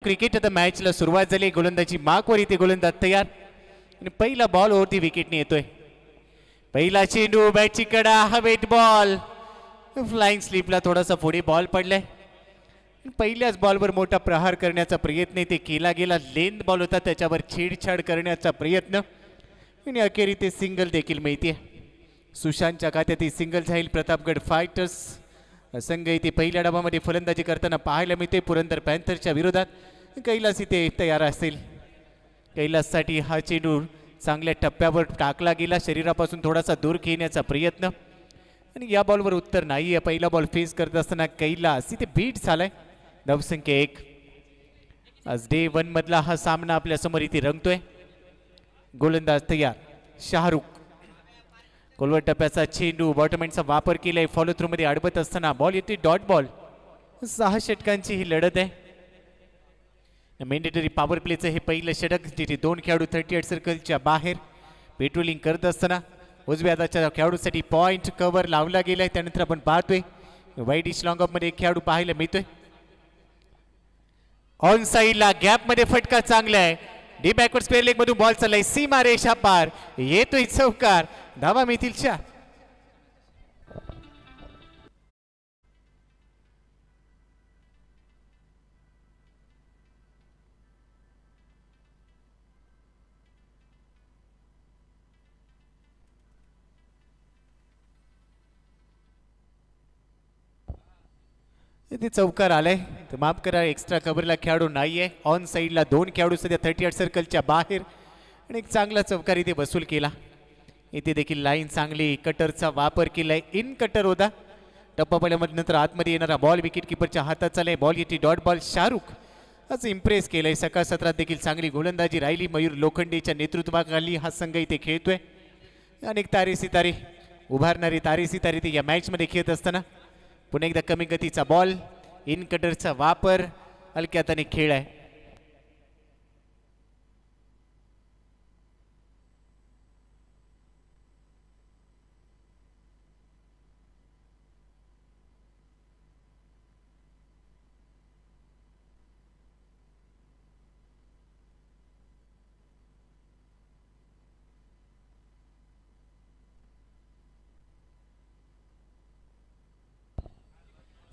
Cricket आता मॅचला सुरुवात झाली. गोलंदाजी मार्कवर इथे गोलंदाज तयार आणि पहिला बॉल वरती विकेटने येतोय. पहिला चेंडू बॅटची कडा हवेत बॉल फ्लाइंग स्लिपला थोडासा पुढे बॉल पडलाय. पहिल्याच बॉलवर मोठा प्रहार करण्याचा प्रयत्न इथे केला गेला. लेंथ बॉल होता त्याच्यावर छेडछाड करण्याचा प्रयत्न आणि अखेर इथे सिंगल देखील मिळते. सुशांतच्या खात्यात ही सिंगल जाईल. प्रतापगड फायटर्स संघ इथे पहिल्या डावामध्ये फलंदाजी करताना पाहायला मिळते. पुरंदर पॅन्थरच्या विरोधात कैलास इथे तयार असेल. कैलाससाठी हा चेंडू चांगल्या टप्प्यावर टाकला गेला. शरीरापासून थोडासा दूर खेळण्याचा प्रयत्न आणि या बॉलवर उत्तर नाही आहे. पहिला बॉल फेस करत असताना कैलास इथे बीट झालाय. धावसंख्या 1. आज डे 1 मधला हा सामना आपल्या समोर इथे रंगतोय. गोलंदाज तयार शाहरुख. कोलवर टप्प्याचा चेंडू बॉटमॅनचा वापर केलाय. फॉलो थ्रू मध्ये अडवत असताना बॉल येते डॉट बॉल. 6 षटकांची ही लढत आहे. मॅन्डेटरी पॉवर प्लेचं हे पहिलं षटक जिथे 2 खेळाडू 38 सर्कलच्या बाहेर पेट्रोलिंग करत असताना उजव्या हाताच्या खेळाडूसाठी पॉइंट कव्हर लावला गेलाय. त्यानंतर आपण पाहतोय वाईट इश लॉंग ऑफ मध्ये एक खेळाडू पाहायला मिळतोय. ऑन साइडला गॅप मध्ये फटका चांगला आहे. डी बॅकवर्ड स्क्वेअर लेग मधून बॉल चाललाय. सीमा रेषा पार येतोय चौकार. धावा मिळतील 4. इथे चौकार आलाय तर माफ करा. एक्स्ट्रा कव्हरला खेळाडू नाहीये. ऑन साइडला 2 खेळाडू सध्या 38 सर्कलच्या बाहेर आणि एक चांगला चौकार इथे वसूल केला. इथे देखील लाईन चांगली कटरचा वापर केलाय. इन कटर होता. टप्पा पडल्यामध्ये नंतर आतमध्ये येणारा बॉल विकेट किपरच्या हातात चाललाय. बॉल येते डॉट बॉल. शाहरुख आज इम्प्रेस केलंय. सकाळ सत्रात देखील चांगली गोलंदाजी राहिली. मयूर लोखंडेच्या नेतृत्वाखाली हा संघ इथे खेळतोय. अनेक तारे सितारे उभारणारे तारे सितारे ते या मॅचमध्ये खेळत असताना पुन्हा एकदा कमी गतीचा बॉल. इन कटरचा वापर. हलक्या हाताने खेळ आहे.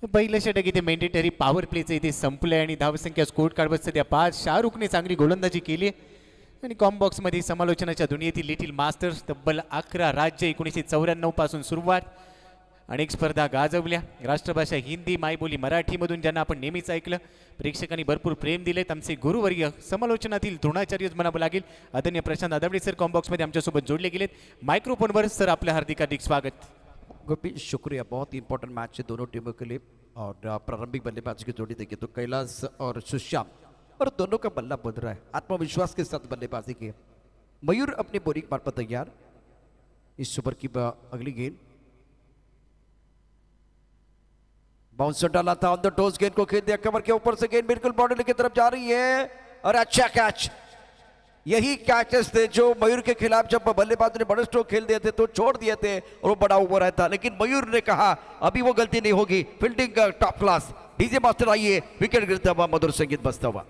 पहिलं षटक इथे मॅन्डेटरी पॉवर प्लेचं इथे संपलंय आणि धावसंख्या स्कोर कार्डवर सध्या 5. शाहरुखने चांगली गोलंदाजी केली आणि कॉम्बॉक्समध्ये समालोचनाच्या दुनियेतील लिटिल मास्टर्स तब्बल 11 राज्य 1994 पासून सुरुवात. अनेक स्पर्धा गाजवल्या. राष्ट्रभाषा हिंदी मायबोली मराठीमधून ज्यांना आपण नेहमीच ऐकलं. प्रेक्षकांनी भरपूर प्रेम दिलेत. आमचे गुरुवर्य समालोचनातील द्रोणाचार्यच म्हणावं लागेल आदरणीय प्रशांत आदवडे सर कॉम्बॉक्समध्ये आमच्यासोबत जोडले गेलेत. मायक्रोफोनवर सर आपलं हार्दिक स्वागत. गोपी शुक्रिया. बहुत ही इंपॉर्टेंट मैच है दोनों टीमों के लिए और प्रारंभिक बल्लेबाज की जोड़ी देखिए तो कैलाश और सुशांत और दोनों का बल्ला बद रहा है. आत्मविश्वास के साथ बल्लेबाजी की. मयूर अपनी बोलिंग मार्फत तैयार. इस ओवर की अगली गेंद बाउंसर डाला था ऑन द टोस. गेंद को खेल दिया कवर के ऊपर से. गेंद बिल्कुल बाउंड्री की तरफ जा रही है और अच्छा कैच. यही कैचेस थे जो मयूर के खिलाफ जब बल्लेबाज ने बड़े स्ट्रोक खेल दिए थे तो छोड़ दिए थे और वो बड़ा ओवर आया था. लेकिन मयूर ने कहा अभी वो गलती नहीं होगी. Fielding top class. DJ master आइए. विकेट गिरता हुआ मधुर संगीत बजता हुआ.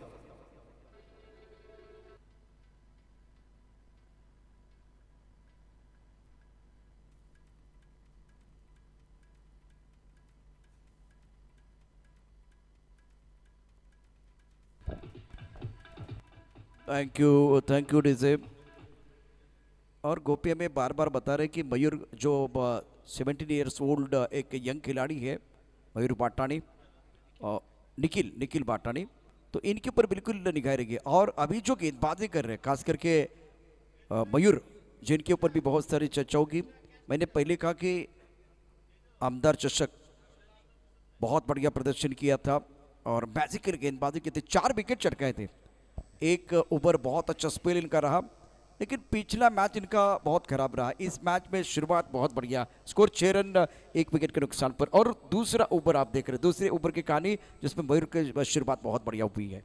Thank you DJ. और गोपी हमें बार बार बता रहे कि मयूर जो 17 ईयर्स ओल्ड एक यंग खिलाड़ी है मयूर बाटानी और निखिल बाटानी, तो इनके ऊपर बिल्कुल निगाह रहेगी. और अभी जो गेंदबाजी कर रहे हैं खास करके मयूर जिनके ऊपर भी बहुत सारी चर्चा होगी. मैंने पहले कहा कि आमदार चषक बहुत बढ़िया प्रदर्शन किया था और मैजिकल गेंदबाजी की थी. 4 विकेट चटकाए थे. एक ओवर बहुत अच्छा स्पेल इनका रहा, लेकिन पिछला मैच इनका बहुत खराब रहा. इस मैच में शुरुआत बहुत बढ़िया. स्कोर 6 रन 1 विकेट के नुकसान पर. और दूसरा ओवर आप देख रहे हैं, दूसरे ओवर की कहानी जिसमें मयूर की शुरुआत बहुत बढ़िया हुई है.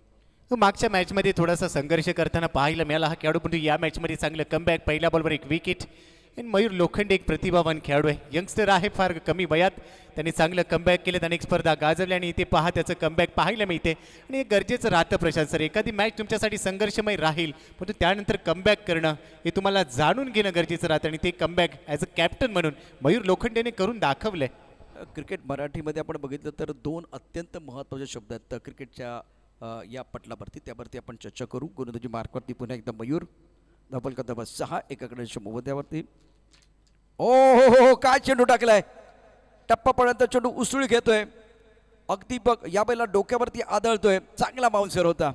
तो मागच्या मॅचमध्ये थोडासा संघर्ष करताना पाहायला मिळाला हा खेळाडू, परंतु या मॅचमध्ये चांगलं कमबॅक. पहिल्या बॉलवर 1 विकेट आणि मयूर लोखंडे एक प्रतिभावान खेळाडू आहे, यंगस्टर आहे, फार कमी वयात त्यांनी चांगलं कमबॅक केलं, अनेक स्पर्धा गाजवल्या आणि इथे पहा त्याचं कमबॅक पाहायला मिळते. आणि हे गरजेचं राहतं प्रशांत सर, एखादी मॅच तुमच्यासाठी संघर्षमय राहील परंतु त्यानंतर कमबॅक करणं हे तुम्हाला जाणून घेणं गरजेचं राहतं आणि ते कमबॅक ॲज अ कॅप्टन म्हणून मयूर लोखंडेने करून दाखवलंय. क्रिकेट मराठीमध्ये आपण बघितलं तर दोन अत्यंत महत्त्वाचे शब्द आहेत क्रिकेटच्या या पटलावरती, त्यावरती आपण चर्चा करू. गोलंदाजी मार्कवरती पुन्हा एकदा मयूर, धबल का धबल 6 एकाकडे मोबद्यावरती. ओ हो, काय चेंडू टाकलाय, टप्पापर्यंत चेंडू उसळी घेतोय, अगदी बघ या बैला डोक्यावरती आदळतोय, चांगला बाउन्सर होता.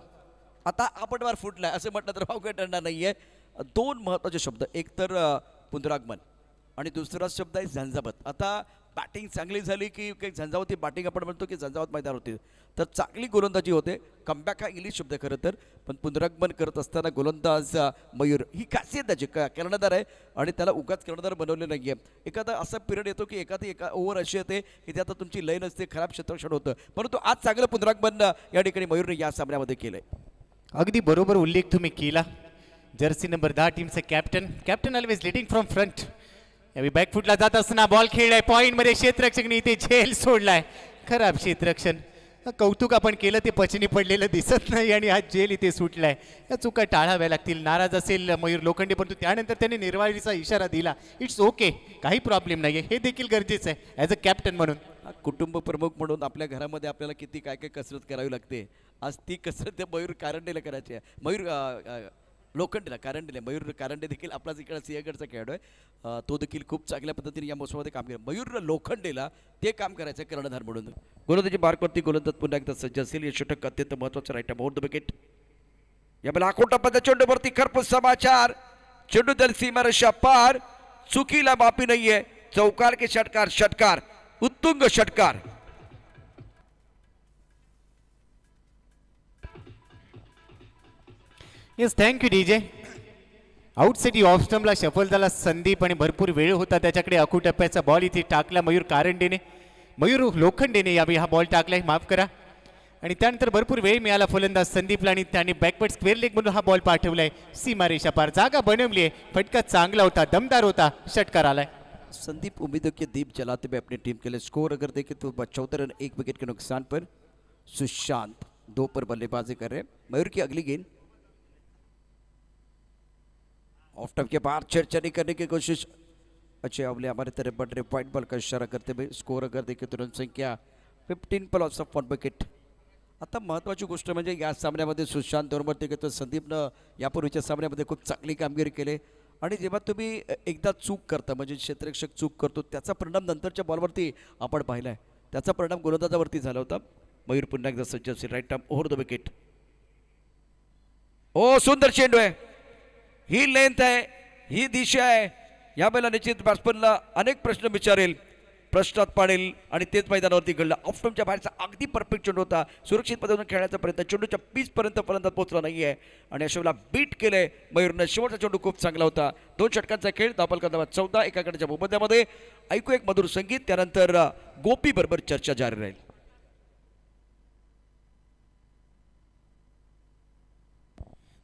आता आपटवार फुटलाय असं म्हटलं तर भाव ठरणार नाहीये. दोन महत्त्वाचे शब्द, एक तर पुनरागमन आणि दुसरा शब्द आहे झंझावत. आता बॅटिंग चांगली झाली की काही झंझावती बॅटिंग आपण म्हणतो की झंझावत मैदान होते, तर चांगली गोलंदाजी होते. कमबॅक हा इंग्लिश शब्द खरं तर, पण पुनरागमन करत असताना गोलंदाज मयूर ही खासियत त्याची, कर्णधार आहे आणि त्याला उगाच कर्णधार बनवले नाही आहे. एखादा असा पिरियड येतो की एका ओव्हर अशी येते की ते आता तुमची लय नसते, खराब क्षेत्ररक्षण होतं, परंतु आज चांगलं पुनरागमन या ठिकाणी मयूरने या सामन्यामध्ये केलंय. अगदी बरोबर उल्लेख तुम्ही केला. जर्सी नंबर 10 टीमचे captain always leading from front. यावेळी बॅकफुटला जात असताना बॉल खेळलाय पॉईंटमध्ये, क्षेत्ररक्षकने इथे झेल सोडलाय, खराब क्षेत्ररक्षण. कौतुक आपण केलं ते पचनी पडलेलं दिसत नाही आणि हा झेल इथे सुटलाय. या चुका टाळाव्या लागतील. नाराज असेल मयूर लोखंडे परंतु त्यानंतर त्यांनी निर्वाळीचा इशारा दिला. इट्स ओके, काही प्रॉब्लेम नाही आहे, हे देखील गरजेचं आहे ॲज अ कॅप्टन म्हणून. कुटुंब प्रमुख म्हणून आपल्या घरामध्ये आपल्याला किती काय काय कसरत करावी लागते. आज ती कसरत त्या मयूर कारंडेला करायची आहे. मयूर लोखंडेला, कारंडेला, मयूर कारंडे देखील आपलाच इकडे सिंहगडचा खेळाडू आहे, तो देखील खूप चांगल्या पद्धतीने या मोसमामध्ये काम केलं. मयूर लोखंडेला ते काम करायचं कर्णधार म्हणून. गोलंदाजी मार्कवरती गोलंदाज पुन्हा एकदा सज्ज असेल. हे षटक अत्यंत महत्त्वाचं राईट ओव्हर द विकेट. यावेळेला आखोटा पद्धत चेंडूवरती खरपूस समाचार, चेंडू दल सीमारेषा पार, चुकीला माफी नाहीये. चौकार के षटकार, उत्तुंग षटकार. Yes, thank you DJ. Outside off स्टंपला शफल झाला संदीप आणि भरपूर वेळ होता त्याच्याकडे. अकुटप्प्याचा बॉल इथे टाकला मयूर लोखंडेने यावेळी हा बॉल टाकलाय, माफ करा. आणि त्यानंतर भरपूर वेळ मिळाला फलंदाज संदीपला आणि त्याने बॅकवर्ड स्क्वेअर लेग म्हणून हा बॉल पाठवलाय. सीमारेषा पार, जागा बनवली आहे, फटका चांगला होता, दमदार होता, षटकार आलाय. संदीप उम्मीदों के दीप जलाते हुए अपनी टीम के लिए स्कोर अगर देखें तो 74 रन 1 विकेट के नुकसान पर. सुशांत 2 पर बल्लेबाजी कर रहे. मयूर की अगली गेंद ऑफ स्टंप के बाहर छेड़छाड़ी करने की कोशिश. अच्छे अवले हमारे तरफ बढ़ रहे, व्हाइट बॉल का इशारा करते हुए. स्कोर अगर देखें तो रन संख्या 15 पर लॉस ऑफ 1 विकेट. आता महत्त्वाची गोष्ट म्हणजे या सामन्यामध्ये सुशांत बरोबर ते घेतो. संदीपनं यापूर्वीच्या सामन्यामध्ये खूप चांगली कामगिरी केली आणि जेव्हा तुम्ही एकदा चूक करता म्हणजे क्षेत्ररक्षक चूक करतो त्याचा परिणाम नंतरच्या बॉलवरती आपण पाहिला आहे. त्याचा परिणाम गोलंदाजावरती झाला होता. मयूर पुन्हा एकदा सज्ज असेल. Right arm over the wicket. ओ सुंदर चेंडू आहे, ही लेंथ आहे, ही दिशा आहे. या बैला निश्चित बॅट्समनला अनेक प्रश्न विचारेल, प्रश्नात पाडेल आणि तेच मैदानावरती घडलं. ऑफ स्टंपच्या बाहेरचा अगदी परफेक्ट चेंडू होता. सुरक्षित पद्धतीने खेळण्याचा प्रयत्न, चेंडूच्या पीचपर्यंत फलंदाज पोहोचला नाही आहे आणि अशा वेळेला बीट केलंय मयूरनं. शेवटचा चेंडू खूप चांगला होता. 2 षटकांचा खेळ, धाबल का 14 एकाकडच्या मोबदल्यामध्ये. ऐकू एक मधुर संगीत, त्यानंतर गोपी बरोबर चर्चा जारी राहील.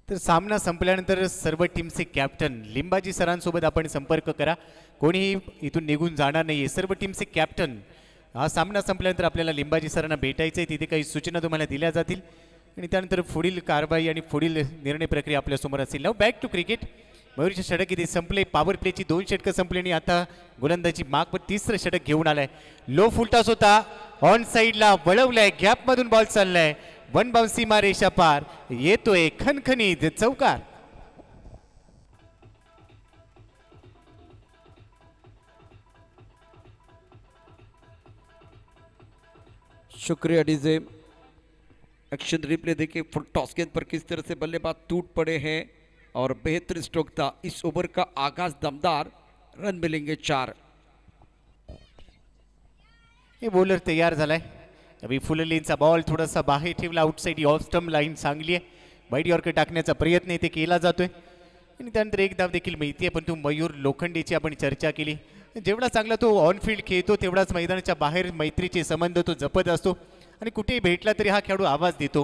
तर सामना संपल्यानंतर सर्व टीमचे कॅप्टन लिंबाजी सरांसोबत आपण संपर्क करा. कोणीही इथून निघून जाणार नाही आहे. सर्व टीमचे कॅप्टन हा सामना संपल्यानंतर आपल्याला लिंबाजी सरांना भेटायचं आहे. तिथे काही सूचना तुम्हाला दिल्या जातील आणि त्यानंतर पुढील कारवाई आणि पुढील निर्णय प्रक्रिया आपल्यासमोर असेल. नाव बॅक टू क्रिकेट. मयूरचे षटक इथे संपले. पॉवर प्लेची 2 षटकं संपली आणि आता गोलंदाजी मागवर 3रं षटक घेऊन आलाय. लो फुलटॉस होता, ऑन साईडला वळवलाय, गॅपमधून बॉल चाललाय, 1 बाउन्स सीमा रेषा पार, येतोय खणखणीत चौकार. शुक्रिया डीजे. एक्शन रिप्ले देखिए, फुल टॉस गेंद पर किस तरह से बल्लेबाज टूट पड़े हैं और बेहतरीन स्ट्रोक था. इस ओवर का आगाज दमदार, रन मिलेंगे 4. हे बॉलर तयार झालाय. अभी फुल लेनचा बॉल थोडासा बाहेर ठेवला. आउटसाइड ऑफ स्टंप लाईन चांगली आहे. वाईड यॉर्कर टाकण्याचा प्रयत्न इथे केला जातोय आणि त्यानंतर एक धाव देखील मिळते. पण तो मयूर लोखंडेची आपण चर्चा केली. जेवढा चांगला तो ऑन फील्ड खेळतो तेवढाच मैदानाच्या बाहेर मैत्रीचे संबंध तो जपत असतो आणि कुठेही भेटला तरी हा खेळाडू आवाज देतो.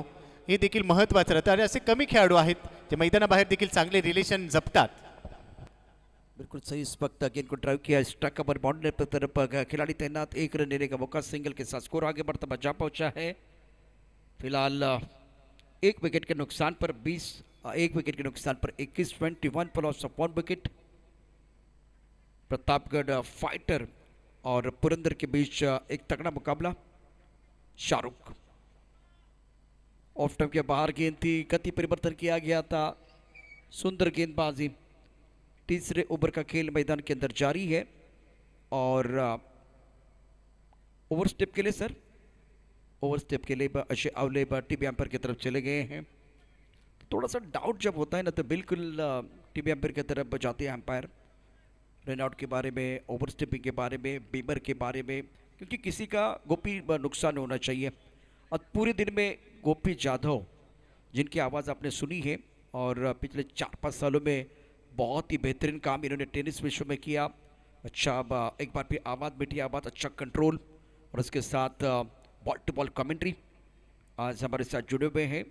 हे देखील महत्त्वाचं राहतं आणि असे कमी खेळाडू आहेत जे मैदानाबाहेर देखील चांगले रिलेशन जपतात. बिल्कुल सही, इस वक्त गेंद को ड्राइव किया, स्ट्राइक पर बाउंड्री पर तरफ खिलाड़ी तैनात, एक रन लेने का मौका, सिंगल के साथ स्कोर आगे बढ़ता जा पहुंचा है। फिलहाल एक विकेट के नुकसान पर 20, एक विकेट के नुकसान पर 21, 21 पर loss of 1 wicket. Pratapgarh fighter और पुरंदर के बीच एक तगड़ा मुकाबला। शाहरुख ऑफ टाइम के बाहर गेंद थी, गति परिवर्तन किया गया था, सुंदर गेंदबाजी। तीसरे ओवर का खेल मैदान के अंदर जारी है और ओवर स्टेप के लिए सर, ओवर स्टेप के लिए अशय आवले टीवी एम्पायर की तरफ चले गए हैं। थोड़ा सा डाउट जब होता है ना तो बिल्कुल टीवी एम्पायर की तरफ जाते हैं एम्पायर, रन आउट के बारे में, ओवर स्टेपिंग के बारे में, बीमर के बारे में, क्योंकि किसी का गोपी नुकसान होना चाहिए। और पूरे दिन में गोपी जाधव जिनकी आवाज़ आपने सुनी है और पिछले 4-5 सालों में बहुत ही बेहतरीन काम इन्होंने टेनिस विश्व में किया। अच्छा, अब एक बार फिर आवाज़, मीठी आवाज़, अच्छा कंट्रोल और उसके साथ बॉल टू बॉल कमेंट्री आज हमारे साथ जुड़े हुए हैं।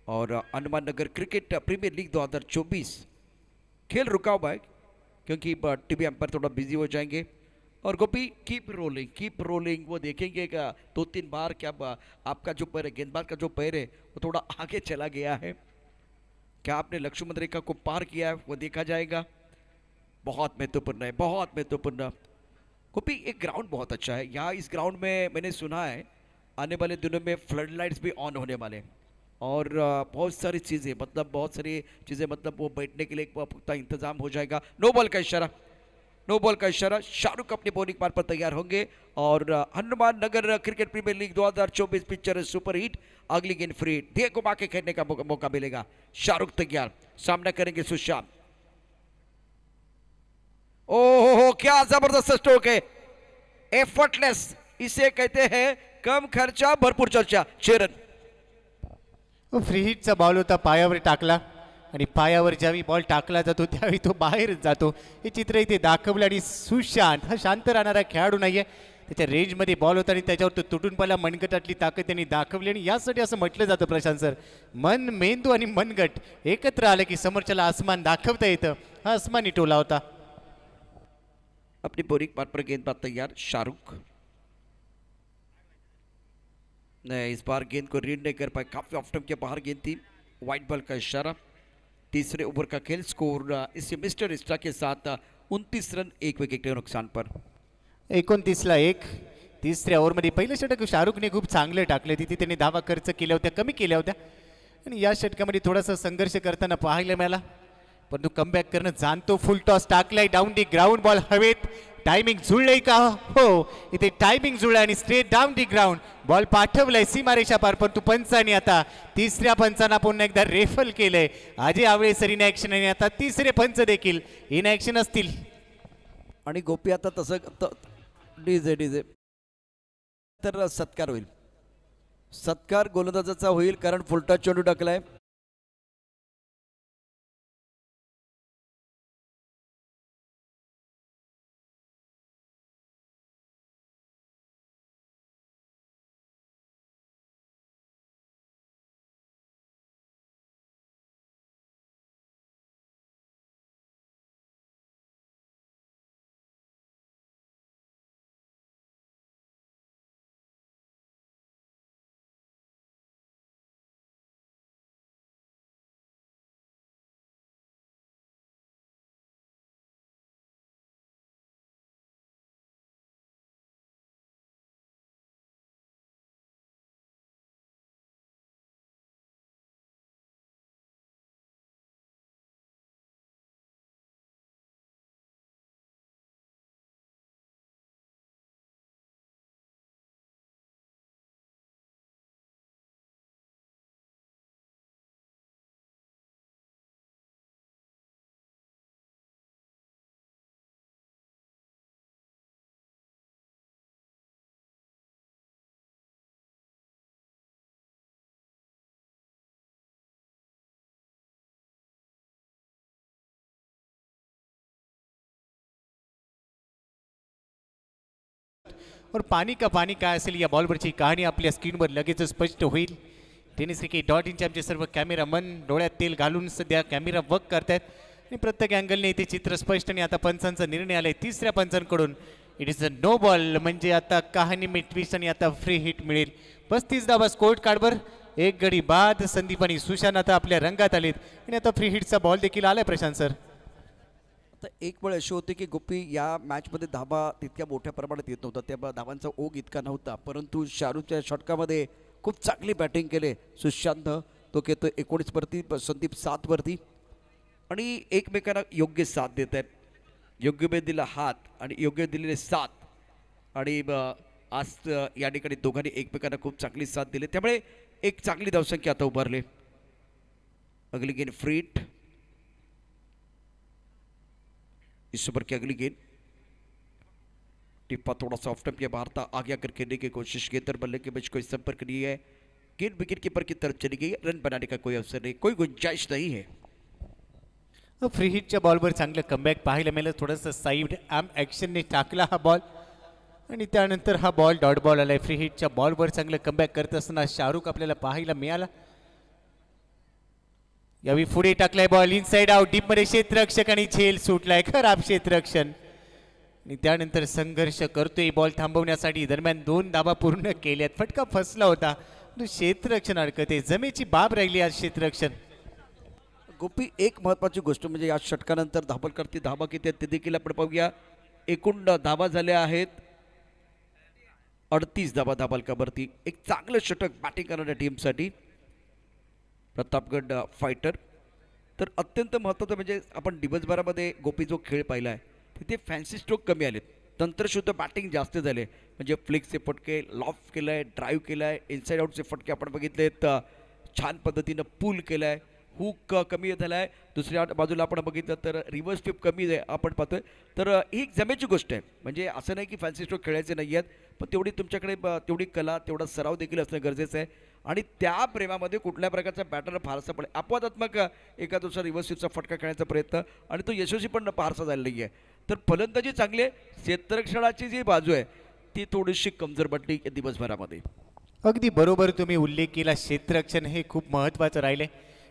और Hanuman Nagar cricket premier league 2024 खेल रुका हुआ है क्योंकि टीवी एम्पायर थोड़ा बिजी हो जाएंगे। और गोपी कीप रोलिंग, वो देखेंगे क्या 2-3 बार क्या आपका जो पैर है, गेंदबाज का जो पैर है वो थोड़ा आगे चला गया है, क्या आपने लक्ष्मण रेखा को पार किया है, वो देखा जाएगा। बहुत महत्वपूर्ण है, बहुत महत्वपूर्ण। गोपी एक ग्राउंड बहुत अच्छा है यहाँ, इस ग्राउंड में मैंने सुना है आने वाले दिनों में फ्लड लाइट्स भी ऑन होने वाले हैं और बहुत सारी चीज़ें, मतलब बहुत सारी चीज़ें, मतलब वो बैठने के लिए एक पुख्ता इंतजाम हो जाएगा। नो बॉल का इशारा, नो बॉल का इशारा। शाहरुख अपने बॉलिंग पार पर तैयार होंगे और Hanuman Nagar cricket premier league 2024 picture super hit, अगली गेंद फ्री, धीरे घुमा के खेलने का मौका मिलेगा। शाहरुख तैयार, सामना करेंगे सुशांत। ओहो, क्या जबरदस्त स्ट्रोक है, एफर्टलेस इसे कहते हैं, कम खर्चा भरपूर चर्चा। 6 रन। फ्री हिटचा बॉल होता, पायावर टाकला आणि पायावर ज्यावेळी बॉल टाकला जातो त्यावेळी तो बाहेरच जातो, हे चित्र इथे दाखवलं। आणि सुशांत हा शांत राहणारा खेळाडू नाहीये, त्याच्या रेंजमध्ये बॉल होता आणि त्याच्यावर तो तुटून पडला, मनगटातली ताकद त्यांनी दाखवली। आणि यासाठी असं म्हटलं जातं प्रशांत सर, मन, मेंदू आणि मनगट एकत्र आले की समोरच्याला आसमान दाखवता येतं, हा आसमानी टोला होता। अपनी बॉलिंग पार पर गेंदबाज तैयार शाहरुख। नहीं, इस बार गेंद को रीड नहीं कर पाए, काफी ऑफ टाइम के बाहर गेंद थी, वाइट बॉल का इशारा। तीसरे ओवर का खेल, स्कोर इस मिस्टर स्टा के साथ 29 रन 1 विकेट के नुकसान पर। 29ला 1। तिसऱ्या ओव्हरमध्ये पहिलं षटक शाहरुखने खूप चांगले टाकले, तिथे त्यांनी धावा खर्च केल्या होत्या, कमी केल्या होत्या आणि या षटकामध्ये थोडासा संघर्ष करताना पाहायला मिळाला, परंतु कमबॅक करणं जाणतो। फुल टॉस टाकलाय डाऊन दी ग्राउंड, बॉल हवेत, टायमिंग जुळलंय का? हो, इथे टायमिंग जुळलं आणि straight down the ground, ball पाठवलाय सीमारेषा पार, परंतु पंचाने आता तिसऱ्या पंचांना पुन्हा एकदा रेफल केलंय। अजय आवळे सर इन ऍक्शन आणि आता तिसरे पंच देखील इन ऍक्शन असतील। आणि गोपी आता तसं डीजे तर सत्कार होईल, सत्कार गोलंदाजाचा होईल कारण फुलटा चेंडू टाकलाय। और पाणी का पाणी काय असेल या बॉलवरची कहाणी आपल्या स्क्रीनवर लगेच स्पष्ट होईल। टेनिस क्रिकेट .in चे आमचे सर्व कॅमेरामन डोळ्यात तेल घालून सध्या कॅमेरा वर्क करतायत आणि प्रत्येक अँगलने इथे चित्र स्पष्ट आणि आता पंचांचा निर्णय आलाय तिसऱ्या पंचांकडून. It is a no ball म्हणजे आता कहाणी मिटवीस आणि आता फ्री हिट मिळेल. 35 धावा स्कोर कार्डवर. एक गडी बाद. संदीप आणि सुशांत आता आपल्या रंगात आलेत आणि आता फ्री हिटचा बॉल देखील आलाय प्रशांत सर. आता एक वेळ अशी होती की गोपी या मॅचमध्ये धावा तितक्या मोठ्या प्रमाणात येत नव्हता, त्या धावांचा ओघ इतका नव्हता, परंतु शाहरुखच्या षटकामध्ये खूप चांगली बॅटिंग केले सुशांत. तो घेतो 19 वरती, संदीप 7 वरती आणि एकमेकांना योग्य साथ देत आहेत. योग्य वेळ दिला हात आणि योग्य दिलेले साथ आणि आज या ठिकाणी दोघांनी एकमेकांना खूप चांगली साथ दिली, त्यामुळे एक चांगली धावसंख्या आता उभारले. अगली गेंद फ्रीट. इस ओवर की अगली गेंद टिप्पा थोड़ा सा ऑफ टाइम के बाहर था, आगे आकर खेलने की कोशिश की, तर बल्ले के बीच कोई संपर्क नहीं है. गेंद विकेट कीपर की तरफ चली गई. रन बनाने का कोई अवसर नहीं, कोई गुंजाइश नहीं है. फ्री हिटच्या बॉलवर चांगलं कमबॅक पाहायला मिळालं. थोडंसं साईड आर्म ॲक्शनने टाकला हा बॉल आणि त्यानंतर हा बॉल डॉट बॉल आलाय. फ्री हिटच्या बॉलवर चांगलं कमबॅक करत असताना शाहरुख आपल्याला पाहायला मिळाला. यावेळी पुढे टाकलाय बॉल इनसाइड आउट डीपमध्ये. क्षेत्ररक्षक आणि झेल सुटलाय. खराब क्षेत्ररक्षण आणि त्यानंतर संघर्ष करतोय बॉल थांबवण्यासाठी. दरम्यान 2 धावा पूर्ण केल्यात. फटका फसला होता, क्षेत्ररक्षण अडकते. जमेची बाब राहिली आज क्षेत्ररक्षण. गोपी एक महत्त्वाची गोष्ट म्हणजे या षटकानंतर धावलकरती धावा किती आहेत ते देखील आपण पाहूया. एकूण धावा झाल्या आहेत 38 धावा धावलकावरती. एक चांगलं षटक बॅटिंग करणाऱ्या टीमसाठी प्रतापगड फायटर. तर अत्यंत महत्त्वाचं म्हणजे आपण दिवसभरामध्ये गोपी जो खेळ पाहिला आहे तिथे फॅन्सी स्ट्रोक कमी आलेत, तंत्रशुद्ध बॅटिंग जास्त झाले. म्हणजे फ्लिकचे फटके लॉफ्ट केलं आहे, ड्राईव्ह केलं आहे, इनसाइड आउटचे फटके आपण बघितलेत, छान पद्धतीनं पूल केलं आहे, हुक कमी झाला आहे. दुसऱ्या बाजूला आपण बघितलं तर रिव्हर्स स्वीप कमी आहे आपण पाहतोय. तर ही एक जमेची गोष्ट आहे. म्हणजे असं नाही की फॅन्सी स्ट्रोक खेळायचे नाही आहेत, पण तेवढी तुमच्याकडे तेवढी कला तेवढा सराव देखील असणं गरजेचं आहे. आणि त्या प्रेमामध्ये कुठल्या प्रकारचा बॅटर फारसा पडेल अपवादात्मक एका दुसरा रिव्हर्स स्वीपचा फटका खेळण्याचा प्रयत्न आणि तो यशस्वी पण फारसा झालेला नाही आहे. तर फलंदाजी चांगली आहे. क्षेत्ररक्षणाची जी बाजू आहे ती थोडीशी कमजोर पडली दिवसभरामध्ये. अगदी बरोबर तुम्ही उल्लेख केला. क्षेत्ररक्षण हे खूप महत्त्वाचं राहिले.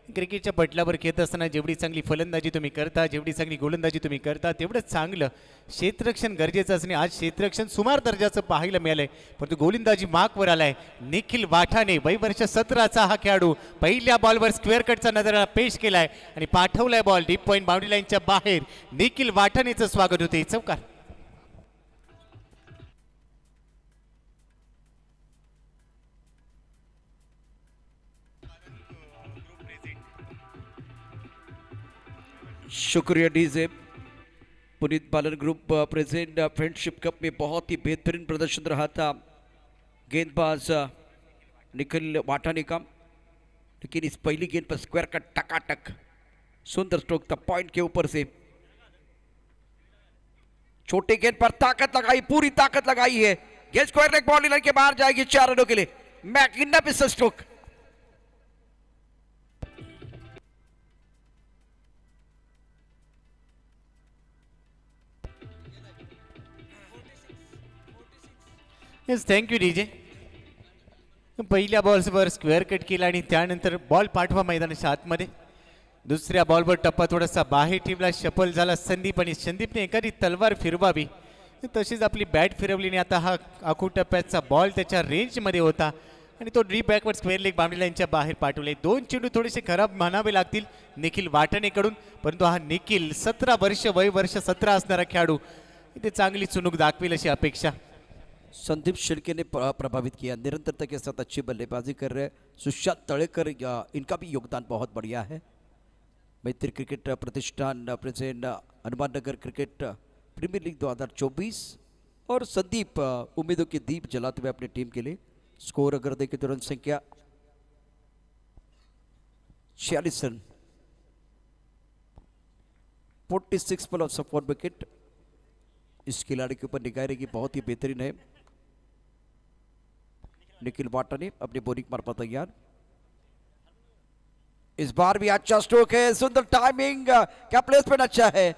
क्रिकेटच्या पटलावर खेळत असताना जेवढी चांगली फलंदाजी तुम्ही करता, जेवढी चांगली गोलंदाजी तुम्ही करता, तेवढंच चांगलं क्षेत्ररक्षण गरजेचं असणे. आज क्षेत्ररक्षण सुमार दर्जाचं पाहायला मिळालंय, परंतु गोलंदाजी मार्कवर आलाय. निखिल वाठाने वय वर्ष 17चा हा खेळाडू पहिल्या बॉलवर स्क्वेअर कटचा नजरा पेश केलाय आणि पाठवलाय बॉल डीप पॉईंट बाउंड्री लाईनच्या बाहेर. निखिल वाठानेचं स्वागत होते. चौकार. शुक्रिया DJ. Puneet Balan group present friendship cup में बहुत ही बेहतरीन प्रदर्शन रहा था गेंदबाज निखिल वाठाने का, लेकिन इस पहली गेंद पर स्क्वायर का टकाटक सुंदर स्ट्रोक था पॉइंट के ऊपर से. छोटे गेंद पर ताकत लगाई, पूरी ताकत लगाई है. गेंद स्क्वायर लेग बाउंड्री लाइन के बाहर जाएगी 4 रनों के लिए. Magnificent stroke. Yes thank you DJ. पहिल्या बॉल्सवर स्क्वेअर कट केला आणि त्यानंतर बॉल पाठवा मैदानाच्या आतमध्ये. दुसऱ्या बॉलवर टप्पा थोडासा बाहेर ठेवला, शफल झाला संदीप आणि संदीपने एखादी तलवार फिरवावी तशीच आपली बॅट फिरवली आणि आता हा आखू टप्प्याचा बॉल त्याच्या रेंजमध्ये होता आणि तो drip backward square leg boundary लाईनच्या बाहेर पाठवले. 2 चेंडू थोडेसे खराब म्हणावे लागतील निखिल वाटाणेकडून, परंतु हा निखिल 17 वर्ष वय वर्ष 17 असणारा खेळाडू इथे चांगली चुणूक दाखवेल अशी अपेक्षा. संदीप शिर्के ने प्रभावित किया, निरंतरता के साथ अच्छी बल्लेबाजी कर रहे. सुशांत तड़ेकर इनका भी योगदान बहुत बढ़िया है. मैत्री क्रिकेट प्रतिष्ठान present Hanuman Nagar cricket premier league 2024 और संदीप उम्मीदों की दीप जलाते हुए अपनी टीम के लिए. स्कोर अगर देखें तो रन संख्या 46 रन, 46 प्लस 4 विकेट. इस खिलाड़ी के ऊपर निगाह रहेगी, बहुत ही बेहतरीन है. निखिल वाटाने अपनी बोलिंग मार्फत तैयार. इस बार भी अच्छा स्ट्रोक है, सुंदर टाइमिंग, क्या प्लेसमेंट अच्छा है.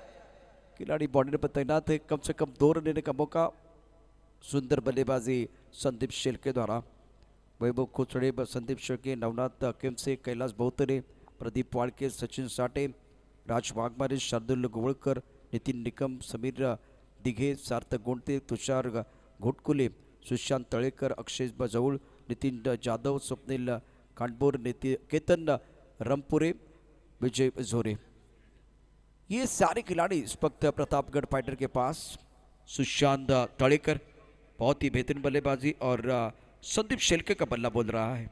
खिलाड़ी बॉर्डर पर तैनात है, कम से कम 2 रन लेने का मौका. सुंदर बल्लेबाजी संदीप शेलके द्वारा. वैभव खोचड़े, संदीप शेलके, नवनाथ केमसे, कैलाश बहुतरे, प्रदीप वाड़के, सचिन साटे, राज वाघमारे, शार्दुल गोवळकर, नितीन निकम, समीर दिघे, सार्थक गोंडते, तुषार घोटकुले, सुशांत तळेकर, अक्षय जवळ, नितीन जाधव, स्वप्नील कांडबोर, केतन रमपुरे, विजय झोरे। ये सारे खिलाड़ी इस वक्त प्रतापगढ़ फाइटर के पास। सुशांत तड़ेकर बहुत ही बेहतरीन बल्लेबाजी और संदीप शेलके का बल्ला बोल रहा है।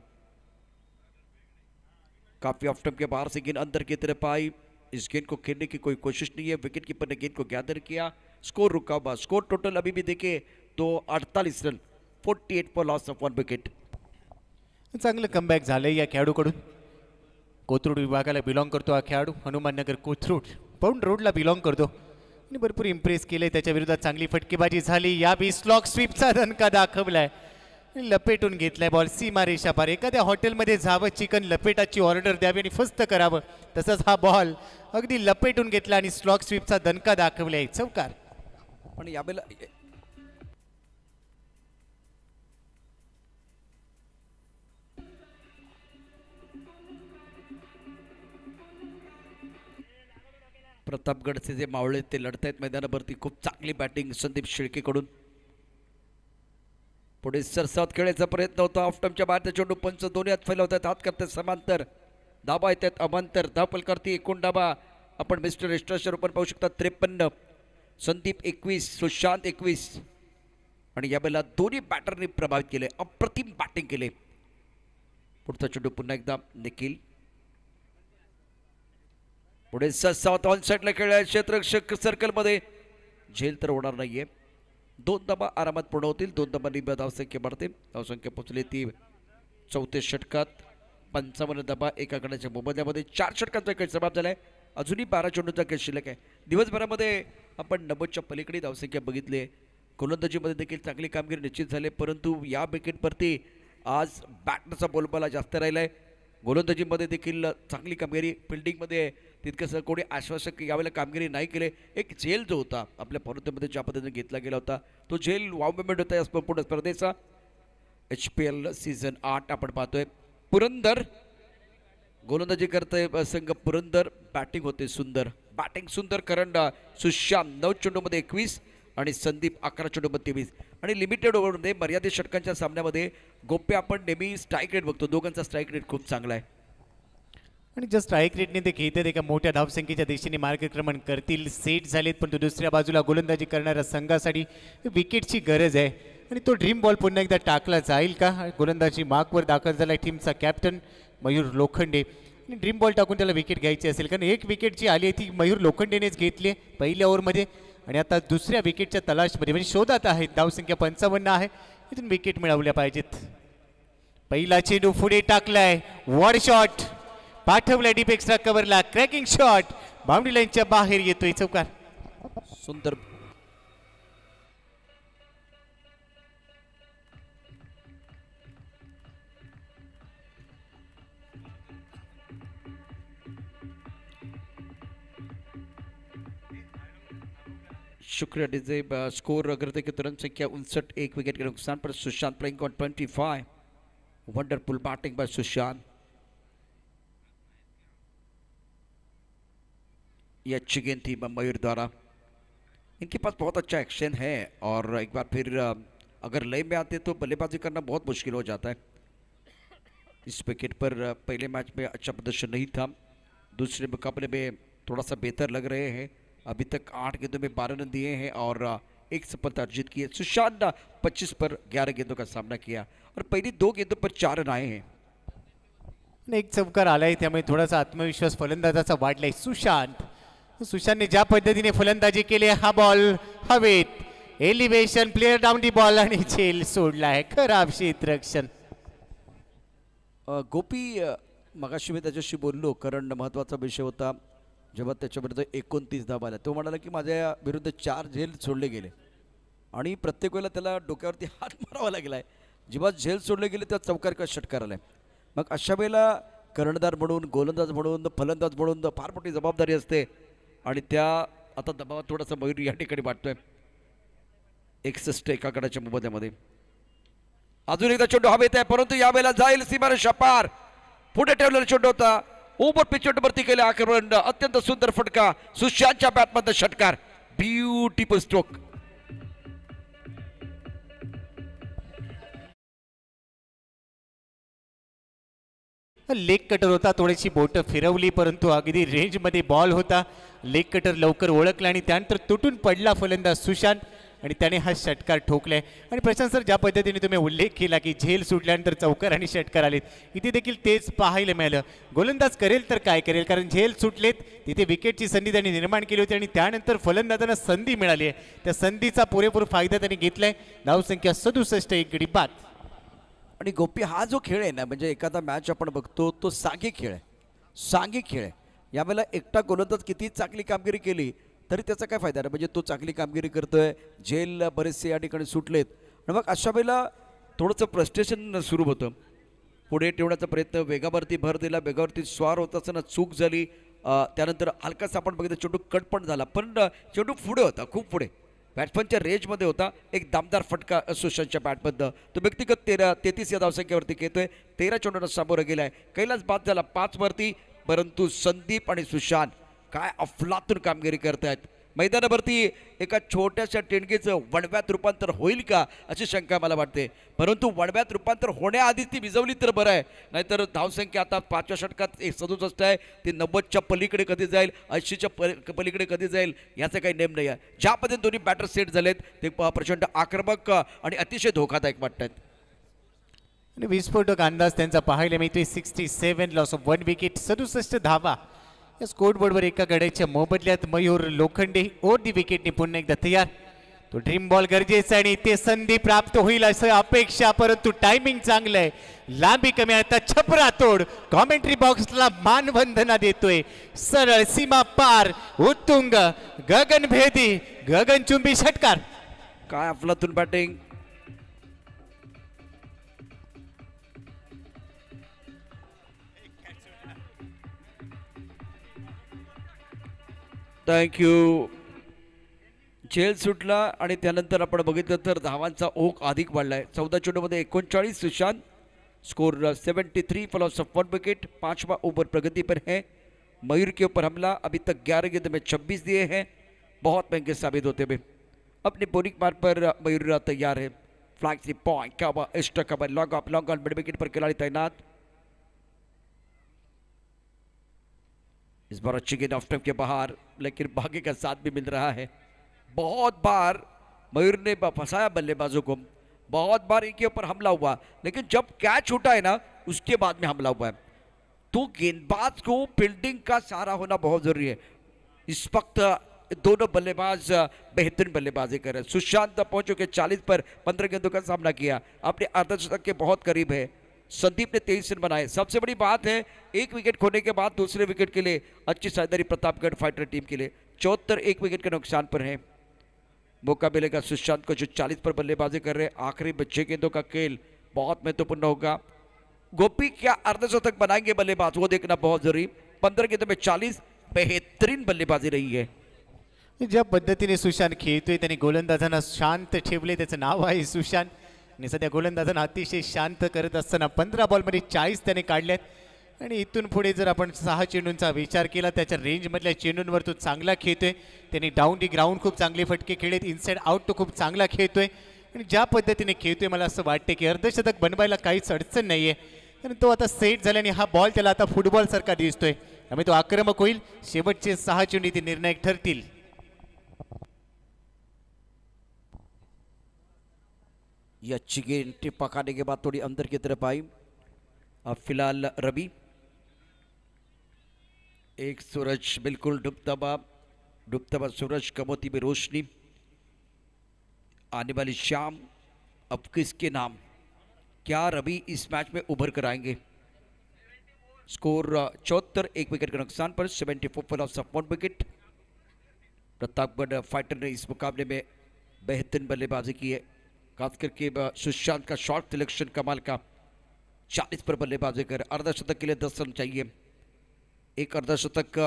काफी ऑफ स्टंप के बाहर से गेंद अंदर की तरफ आई। इस गेंद को खेलने की कोई कोशिश नहीं है। विकेट कीपर ने गेंद को गैदर किया। स्कोर रुका हुआ। स्कोर टोटल अभी भी देखे तो 48 run, 48 for loss of 1 wicket. चांगलं कमबॅक झालंय या खेळाडूकडून। कोथरूड विभागाला बिलॉंग करतो हा खेळाडू, हनुमाननगर कोथरूड पौंड रोडला बिलॉंग करतो आणि भरपूर इम्प्रेस केलंय। त्याच्या विरोधात चांगली फटकेबाजी झाली। या बी स्लॉक स्वीपचा दणका दाखवलाय, लपेटून घेतलाय बॉल सीमा रेषा पार। एखाद्या हॉटेलमध्ये जावं, चिकन लपेटाची ऑर्डर द्यावी आणि फस्त करावं, तसंच हा बॉल अगदी लपेटून घेतला आणि स्लॉक स्वीपचा दणका दाखवलाय। चौकार। आणि यावेळेला प्रतापगडचे जे मावळे ते लढत आहेत मैदानावरती। खूप चांगली बॅटिंग संदीप शेळकेकडून। पुढे सरसावत खेळायचा प्रयत्न होता। ऑफ स्टंपच्या बाहेर त्या चेंडू पंच दोन्ही हात फैलावतात, हात करतात समांतर, धाबा येतात अमांतर, धापल करते एकूण धाबा आपण मिस्टर रेस्ट्राच्या रूपात पाहू शकता 53, संदीप 21, सुशांत 21। आणि यावेळेला दोन्ही बॅटरनी प्रभावित केले, अप्रतिम बॅटिंग केले। पुढचा चेंडू पुन्हा एकदा निखिल। पुढे सात ऑन साइडला खेळला, क्षेत्ररक्षक सर्कलमध्ये झेल तर होणार नाहीये। 2 धाबा आरामात पूर्ण होतील। 2 धाबांनी धावसंख्या वाढते। धावसंख्या पोहोचली ती 34 षटकात। 55 धाबा एका गडाच्या मोबदल्यामध्ये 4 षटकांचा खेळ समाप्त झालाय। अजूनही 12 चेंडूंचा खेळ शिल्लक आहे। दिवसभरामध्ये आपण 90च्या पलीकडे धावसंख्या बघितली। गोलंदाजीमध्ये देखील चांगली कामगिरी निश्चित झाली, परंतु या विकेटवरती आज बॅटचा बोलबाला जास्त राहिलाय। गोलंदाजीमध्ये देखील चांगली कामगिरी, फिल्डिंगमध्ये तितकंसं कोणी आश्वासक यावेळेला कामगिरी नाही केले। एक झेल जो होता आपल्या फॉर्ममध्ये ज्या पद्धतीने घेतला गेला होता, तो झेल वाव मुवमेंट होता या संपूर्ण स्पर्धेचा। HPL सीझन 8 आपण पाहतोय। पुरंदर गोलंदाजी करतोय संघ पुरंदर, बॅटिंग होते सुंदर, बॅटिंग सुंदर करंड सुशांत 9 चेंडूमध्ये 21 आणि संदीप 11 चेंडूमध्ये 23। आणि लिमिटेड ओव्हरमध्ये मर्यादित षटकांच्या सामन्यामध्ये गोप्य आपण नेहमी स्ट्राईक रेट बघतो, दोघांचा स्ट्राईक रेट खूप चांगला आहे। आणि जस्ट स्ट्राईक रेटने ते खेळतात, एका मोठ्या धावसंख्येच्या दिशेने मार्गक्रमण करतील, सेट झालेत, पण दुसऱ्या बाजूला गोलंदाजी करणाऱ्या संघासाठी विकेटची गरज आहे। आणि तो ड्रीम बॉल पुन्हा एकदा टाकला जाईल का? गोलंदाजी मार्कवर दाखल झाला टीमचा कॅप्टन मयूर लोखंडे। आणि ड्रीम बॉल टाकून त्याला विकेट घ्यायची असेल, कारण एक विकेट जी आली आहे ती मयूर लोखंडेनेच घेतली पहिल्या ओव्हरमध्ये आणि आता दुसऱ्या विकेटच्या तलाशमध्ये म्हणजे शोधात आहेत। धावसंख्या 55 आहे, इथून विकेट मिळवल्या पाहिजेत। पहिला चेंडू पुढे टाकलाय, वॉड शॉट पाठवलाय डीप एक्स्ट्रा कव्हरला, क्रॅकिंग शॉट बाउंड्री लाईनच्या बाहेर येतोय। चौकार। सुंदर शुक्रिया डीजे। स्कोर अगर देखें तो रन संख्या 59, 1 विकेट के नुकसान पर Sushant playing on 25। Wonderful batting by Sushant. ये अच्छी गेंद थी मयूर द्वारा। इनके पास बहुत अच्छा एक्शन है और एक बार फिर अगर लय में आते तो बल्लेबाजी करना बहुत मुश्किल हो जाता है। इस विकेट पर पहले मैच में अच्छा प्रदर्शन नहीं था, दूसरे मुकाबले में थोड़ा सा बेहतर लग रहे हैं। अभी तक 8 गेंदों में 12 रन दिए हैं और 1 सफलता अर्जित की है। सुशांत 25 पर 11 गेंदों का सामना किया और पहली 2 गेंदों पर 4 रन आए हैं। एक चौकार आलाय, त्यामुळे थोडासा आत्मविश्वास फलंदाजाचा वाढलाय। सुशांतने ज्या पद्धतीने फलंदाजी केली, हा बॉल हवेत, elevation, player down the ball आणि झेल सोडलाय, खराब क्षेत्ररक्षण। गोपी मगाशी मी त्याच्याशी बोललो, कारण महत्त्वाचा विषय होता जेव्हा त्याच्याविरुद्ध 29 धावा आल्या, तो म्हणाला की माझ्या विरुद्ध 4 झेल सोडले गेले आणि प्रत्येक वेळेला त्याला डोक्यावरती हात मारावा लागला आहे। जेव्हा झेल सोडले गेले तेव्हा चौकार का षटकार आलाय। मग अशा वेळेला कर्णधार म्हणून, गोलंदाज म्हणून, फलंदाज म्हणून फार मोठी जबाबदारी असते आणि त्या आता दबावात थोडासा मयूर या ठिकाणी वाटतोय। 61 एका गडाच्या मोबदल्यामध्ये। अजून एकदा चेंडू हवेत आहे, परंतु यावेळेला जाईल सीमारेषा पार। पुढे ठेवलेला चेंडू होता, ओव्हर पिचवट वरती केले आक्रमण, अत्यंत सुंदर फटका, सुशांतच्या बॅटमध्ये षटकार, ब्युटिफुल स्ट्रोक. लेग कटर होता, थोडीशी बोटं फिरवली परंतु अगदी रेंज मध्ये बॉल होता. लेग कटर लवकर ओळखला आणि त्यानंतर तुटून पडला फलंदाज सुशांत आणि त्याने हा षटकार ठोकलाय. आणि प्रशांत सर, ज्या पद्धतीने तुम्ही उल्लेख केला की झेल सुटल्यानंतर चौकार आणि षटकार आलेत, इथे देखील तेच पाहायला मिळालं. गोलंदाज करेल तर काय करेल, कारण झेल सुटलेत, तिथे विकेटची संधी त्यांनी निर्माण केली होती आणि त्यानंतर फलंदाजांना संधी मिळाली आहे. त्या संधीचा पुरेपूर फायदा त्यांनी घेतलाय. धावसंख्या 67, एक गडी बाद. आणि गोपी हा जो खेळ आहे ना, म्हणजे एखादा मॅच आपण बघतो तो सांघिक खेळ आहे, सांघिक खेळ आहे. यावेळेला एकटा गोलंदाज किती चांगली कामगिरी केली तरी त्याचा काय फायदा नाही. म्हणजे तो चांगली कामगिरी करतोय, झेल बरेचसे या ठिकाणी सुटलेत आणि मग अशा वेळेला थोडंसं फ्रस्ट्रेशन सुरू होतं. पुढे ठेवण्याचा प्रयत्न, वेगावरती भर दिला, वेगावरती स्वार होत असताना चूक झाली. त्यानंतर हलकासा आपण बघितलं चेंडू कट पण झाला, पण चेंडू पुढे होता, खूप पुढे बॅट्समनच्या रेंजमध्ये होता. एक दामदार फटका सुशांतच्या बॅटमधनं तो व्यक्तिगत 33 या धावसंख्येवरती खेळतोय. 13 चेंडूंना सामोरं गेलाय. कैलास बाद झाला 5 वरती, परंतु संदीप आणि सुशांत काय अफलातून कामगिरी करतायत. मैदानावरती एका छोट्याशा टेणगीचं वणव्यात रूपांतर होईल का अशी शंका मला वाटते, परंतु वणव्यात रूपांतर होण्याआधीच ती विजवली तर बरं आहे. नाहीतर धावसंख्या आता 5व्या षटकात 67 आहे, ती 90च्या पलीकडे कधी जाईल, 80च्या पलीकडे कधी जाईल याचा काही नेम नाही आहे. ज्या पद्धतीने दोन्ही बॅटर सेट झालेत ते प्रचंड आक्रमक आणि अतिशय धोकादायक वाटत आहेत. आणि विस्फोटक अंदाज त्यांचा पाहायला मिळतोय. 67, लॉस ऑफ 1 विकेट, 67 धावा. या स्कोर बोर्डवर एका गड्याच्या मोबदल्यात मयूर लोखंडे ओर दी विकेटने पुन्हा एकदा तयार. तो ड्रीम बॉल गरजेचा आणि ते संधी प्राप्त होईल असं अपेक्षा, परंतु टायमिंग चांगलं आहे. लांबी कमी आता छपरा तोड, कॉमेंट्री बॉक्सला मानवंदना देतोय. सरळ सीमा पार, उत्तुंग, गगनभेदी, गगनचुंबी षटकार. काय अफलातून बॅटिंग. थँक्यू. झेल सुटला आणि त्यानंतर आपण बघितलं तर धावांचा ओघ अधिक वाढलाय. 14 चेंडूमध्ये 39 Sushant, score 73 for loss of 1 wicket. 5वां ओवर प्रगति पर है. मयूर के ऊपर हमला, अभी तक 11 गेंद में 26 दिए हैं, बहुत महंगे साबित होते हुए. अपने बोलिंग मार्ग पर मयूर तैयार है. फ्लैग सी point cover, extra cover, long off, long on, mid wicket पर खिलाड़ी तैनात. इस बार अच्छी गेंद ऑफ टाइम के बाहर, लेकिन भाग्य का साथ भी मिल रहा है. बहुत बार मयूर ने फंसाया बल्लेबाजों को, बहुत बार इनके ऊपर हमला हुआ, लेकिन जब कैच उठा है ना उसके बाद में हमला हुआ है. तो गेंदबाज को फील्डिंग का सहारा होना बहुत जरूरी है. इस वक्त दोनों बल्लेबाज बेहतरीन बल्लेबाजी कर रहे हैं. सुशांत पहुंच चुके 40 पर 15 गेंदों का सामना किया, अपने अर्धशतक के बहुत करीब है. संदीप ने 23 रन बनाए. सबसे बड़ी बात है, एक विकेट खोने के बाद दूसरे विकेट के लिए अच्छी साझेदारी प्रतापगढ़ फाइटर टीम के लिए. 74 एक विकेट के नुकसान पर है. मौका मिलेगा सुशांत को जो 40 पर बल्लेबाजी कर रहे हैं. आखिरी 6 गेंदों का खेल बहुत महत्वपूर्ण होगा. गोपी क्या अर्धशतक बनाएंगे बल्लेबाज, वो देखना बहुत जरूरी. 15 गेंदों में 40, बेहतरीन बल्लेबाजी रही है. ज्या पद्धतीने सुशांत खेळतोय त्याने गोलंदाजांना शांत ठेवले, त्याचं नाव आहे सुशांत. आणि सध्या गोलंदाजांना अतिशय शांत करत असताना 15 बॉलमध्ये 40 त्याने काढल्यात. आणि इथून पुढे जर आपण 6 चेंडूंचा विचार केला, त्याच्या रेंजमधल्या चेंडूंवर तो चांगला खेळतोय. त्याने डाऊन दी ग्राउंड खूप चांगले फटके खेळलेत, इनसाइड आउट तो खूप चांगला खेळतोय. आणि ज्या पद्धतीने खेळतोय मला असं वाटतं की अर्धशतक बनवायला काहीच अडचण नाही आहे. आणि तो आता सेट झाल्याने हा बॉल त्याला आता फुटबॉलसारखा दिसतोय, त्यामुळे तो आक्रमक होईल. शेवटचे 6 चेंडू ते निर्णायक ठरतील. ये अच्छी गेंद टिप पकाने के बाद थोड़ी अंदर की तरफ आई. अब फिलहाल रवि, एक सूरज बिल्कुल डूबता हुआ सूरज, कमोती में रोशनी, आने वाली शाम अब किसके नाम, क्या रवि इस मैच में उभर कर आएंगे. स्कोर 74 एक विकेट के नुकसान पर, 74 for loss of 1 wicket. Pratapgarh fighter ने इस मुकाबले में बेहतरीन बल्लेबाजी की है, खास करके सुशांत का शॉर्ट सिलेक्शन कमाल का. 40 पर बल्लेबाजी कर, अर्धशतक के लिए 10 रन चाहिए. एक अर्धशतक